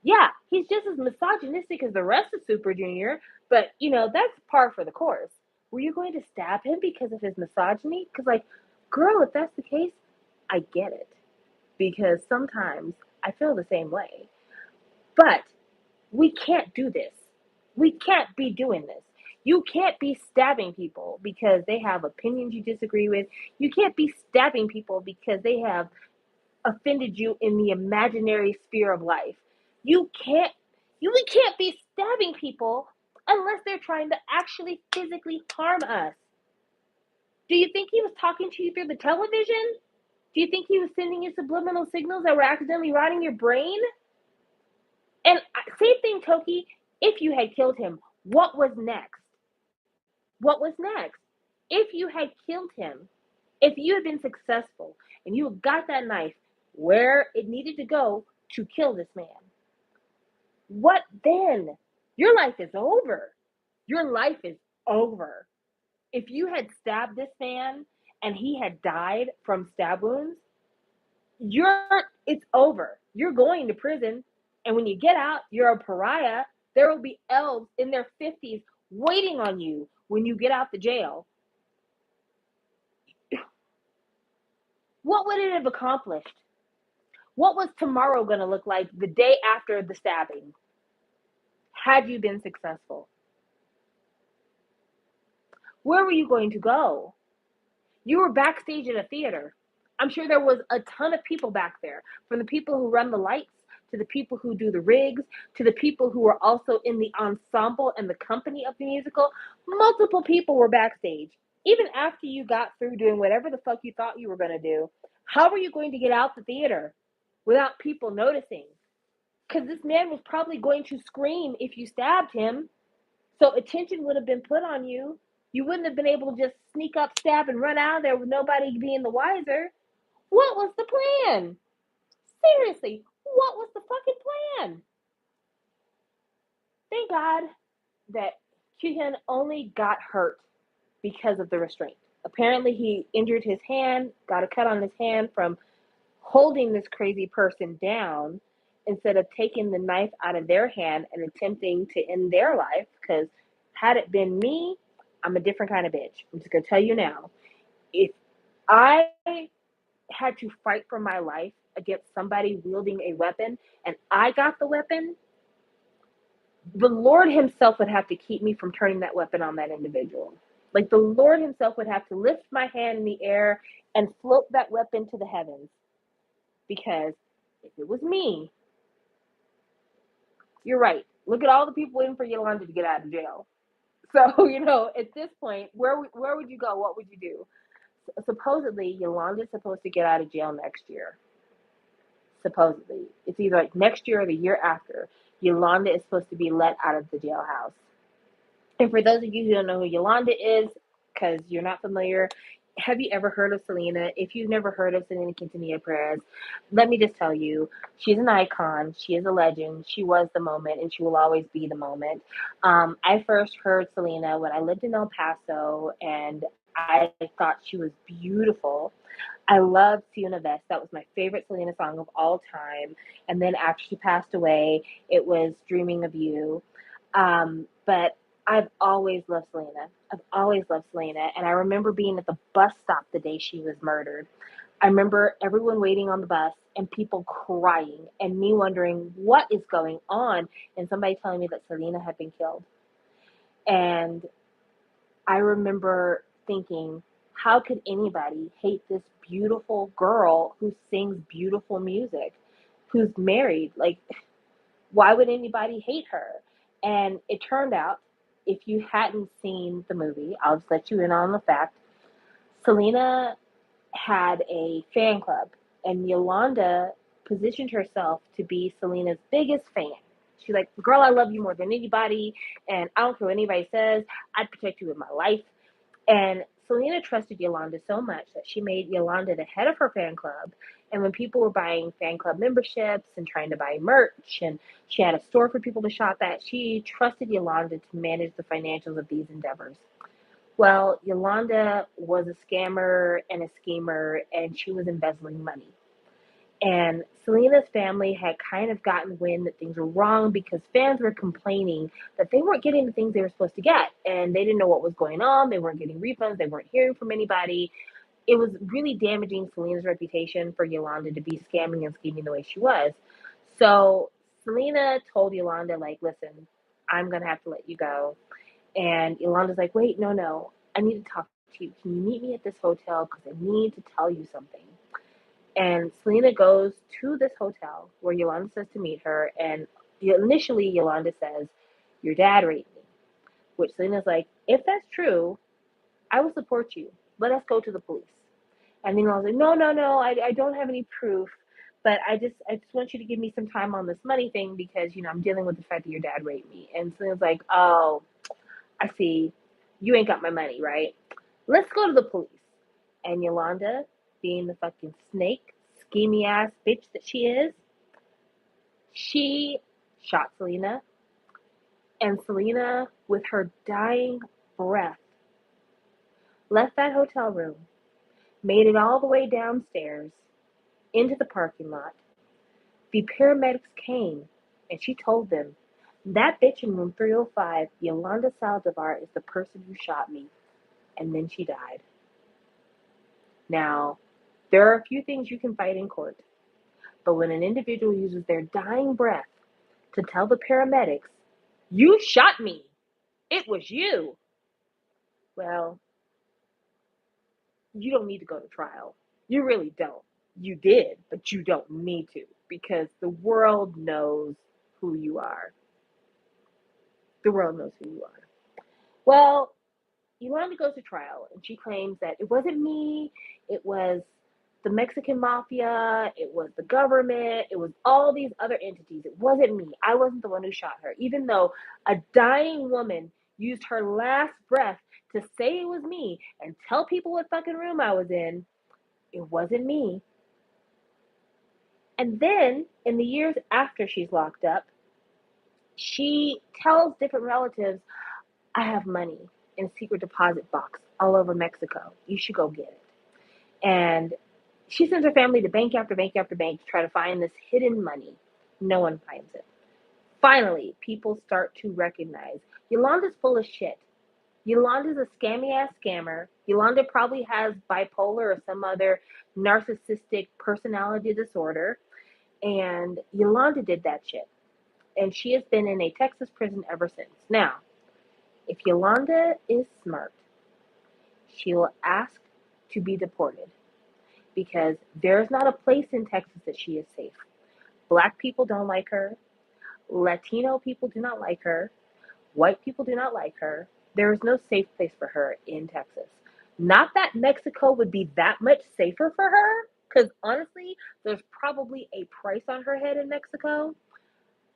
Yeah, he's just as misogynistic as the rest of Super Junior, but that's par for the course. Were you going to stab him because of his misogyny? Because, like, girl, if that's the case, I get it. Because sometimes I feel the same way. But we can't do this. We can't be doing this. You can't be stabbing people because they have opinions you disagree with. You can't be stabbing people because they have offended you in the imaginary sphere of life. You can't we can't be stabbing people unless they're trying to actually physically harm us. Do you think he was talking to you through the television? Do you think he was sending you subliminal signals that were accidentally rotting your brain? And same thing, Toki, if you had killed him, what was next? What was next? If you had killed him, if you had been successful and you got that knife where it needed to go to kill this man, what then? Your life is over. Your life is over. If you had stabbed this man and he had died from stab wounds, it's over. You're going to prison, and when you get out, you're a pariah. There will be elves in their 50s waiting on you when you get out the jail. What would it have accomplished? What was tomorrow going to look like the day after the stabbing? Had you been successful? Where were you going to go? You were backstage at a theater. I'm sure there was a ton of people back there, from the people who run the lights, to the people who do the rigs, to the people who were also in the ensemble and the company of the musical. Multiple people were backstage. Even after you got through doing whatever the fuck you thought you were going to do, how were you going to get out the theater without people noticing? Because this man was probably going to scream if you stabbed him. So attention would have been put on you. You wouldn't have been able to just sneak up, stab, and run out of there with nobody being the wiser. What was the plan? Seriously, what was the fucking plan? Thank God that Kyuhyun only got hurt because of the restraint. Apparently, he injured his hand, got a cut on his hand from holding this crazy person down instead of taking the knife out of their hand and attempting to end their life. Because had it been me, I'm a different kind of bitch. I'm just going to tell you now. If I had to fight for my life against somebody wielding a weapon and I got the weapon, the Lord himself would have to keep me from turning that weapon on that individual. Like the Lord himself would have to lift my hand in the air and float that weapon to the heavens. Because if it was me, you're right. Look at all the people waiting for Yolanda to get out of jail. So, at this point, where would you go? What would you do? Supposedly, Yolanda's supposed to get out of jail next year. Supposedly. It's either like next year or the year after. Yolanda is supposed to be let out of the jailhouse. And for those of you who don't know who Yolanda is, because you're not familiar, have you ever heard of Selena? If you've never heard of Selena Quintanilla Perez, let me just tell you, she's an icon. She is a legend. She was the moment, and she will always be the moment. I first heard Selena when I lived in El Paso, and I thought she was beautiful. I loved Si Una Vez. That was my favorite Selena song of all time. And then after she passed away, it was Dreaming of You. But I've always loved Selena. I've always loved Selena. And I remember being at the bus stop the day she was murdered. I remember everyone waiting on the bus and people crying and me wondering what is going on and somebody telling me that Selena had been killed. And I remember thinking, how could anybody hate this beautiful girl who sings beautiful music, who's married? Like, why would anybody hate her? And it turned out, if you hadn't seen the movie, I'll just let you in on the fact. Selena had a fan club, and Yolanda positioned herself to be Selena's biggest fan. She's like, girl, I love you more than anybody, and I don't care what anybody says. I'd protect you with my life. And Selena trusted Yolanda so much that she made Yolanda the head of her fan club. And when people were buying fan club memberships and trying to buy merch, and she had a store for people to shop at, she trusted Yolanda to manage the financials of these endeavors. Well, Yolanda was a scammer and a schemer, and she was embezzling money. And Selena's family had kind of gotten wind that things were wrong because fans were complaining that they weren't getting the things they were supposed to get. And they didn't know what was going on. They weren't getting refunds. They weren't hearing from anybody. It was really damaging Selena's reputation for Yolanda to be scamming and scheming the way she was. So Selena told Yolanda, like, listen, I'm going to have to let you go. And Yolanda's like, wait, no. I need to talk to you. Can you meet me at this hotel? Because I need to tell you something. And Selena goes to this hotel where Yolanda says to meet her. And initially, Yolanda says, your dad raped me. Which Selena's like, if that's true, I will support you. Let us go to the police. And then Yolanda's like, no, I don't have any proof. But I just want you to give me some time on this money thing because, I'm dealing with the fact that your dad raped me. And Selena's like, oh, I see. You ain't got my money, right? Let's go to the police. And Yolanda, being the fucking snake, schemy ass bitch that she shot Selena. And Selena, with her dying breath, left that hotel room, made it all the way downstairs into the parking lot. The paramedics came and she told them, that bitch in room 305, Yolanda Saldivar, is the person who shot me. And then she died. Now, there are a few things you can fight in court, but when an individual uses their dying breath to tell the paramedics, you shot me, it was you, well, you don't need to go to trial. You really don't. You did, but you don't need to because the world knows who you are. The world knows who you are. Well, Yolanda goes to trial and she claims that it wasn't me, it was the Mexican mafia, it was the government, it was all these other entities. It wasn't me. I wasn't the one who shot her, even though a dying woman used her last breath to say it was me and tell people what fucking room I was in. It wasn't me. And then, in the years after she's locked up, she tells different relatives, I have money in a secret deposit box all over Mexico. You should go get it. And she sends her family to bank after bank after bank to try to find this hidden money. No one finds it. Finally, people start to recognize Yolanda's full of shit. Yolanda's a scammy ass scammer. Yolanda probably has bipolar or some other narcissistic personality disorder. And Yolanda did that shit. And she has been in a Texas prison ever since. Now, if Yolanda is smart, she will ask to be deported because there's not a place in Texas that she is safe. Black people don't like her. Latino people do not like her. White people do not like her. There is no safe place for her in Texas. Not that Mexico would be that much safer for her, because honestly, there's probably a price on her head in Mexico.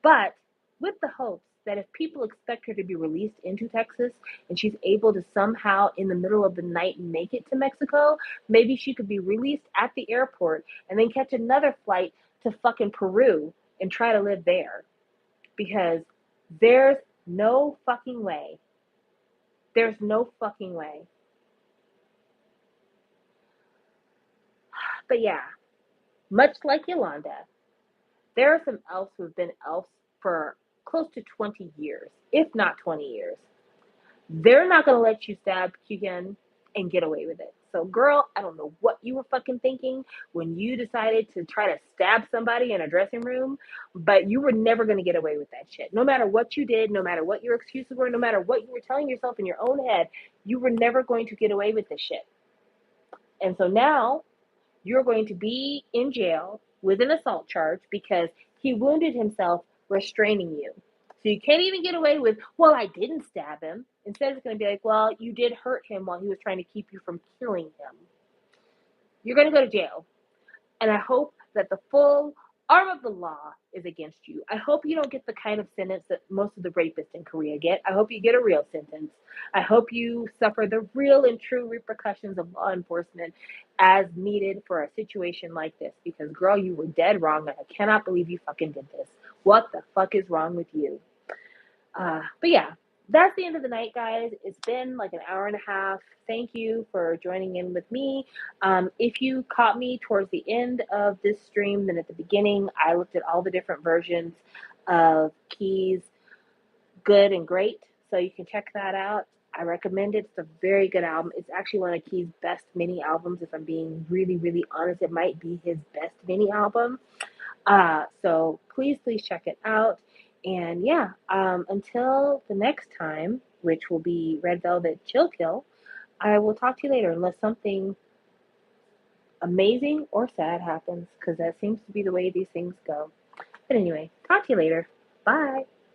But with the hopes that if people expect her to be released into Texas and she's able to somehow in the middle of the night make it to Mexico, maybe she could be released at the airport and then catch another flight to fucking Peru and try to live there. Because there's no fucking way. There's no fucking way. But yeah, much like Yolanda, there are some elves who have been elves for close to 20 years, if not 20 years. They're not going to let you stab again and get away with it. So, girl, I don't know what you were fucking thinking when you decided to try to stab somebody in a dressing room, but you were never going to get away with that shit. No matter what you did, no matter what your excuses were, no matter what you were telling yourself in your own head, you were never going to get away with this shit. And so now you're going to be in jail with an assault charge because he wounded himself restraining you. So you can't even get away with, well, I didn't stab him. Instead, it's going to be like, well, you did hurt him while he was trying to keep you from killing him. You're going to go to jail. And I hope that the full arm of the law is against you. I hope you don't get the kind of sentence that most of the rapists in Korea get. I hope you get a real sentence. I hope you suffer the real and true repercussions of law enforcement as needed for a situation like this. Because, girl, you were dead wrong, and I cannot believe you fucking did this. What the fuck is wrong with you? But yeah, that's the end of the night, guys. It's been like an hour and a half. Thank you for joining in with me. If you caught me towards the end of this stream, then at the beginning, I looked at all the different versions of Key's Good and Great. So you can check that out. I recommend it. It's a very good album. It's actually one of Key's best mini albums. If I'm being really, really honest, it might be his best mini album. So please check it out. And yeah, until the next time, which will be Red Velvet Chill Kill, I will talk to you later unless something amazing or sad happens, because that seems to be the way these things go. But anyway, talk to you later. Bye.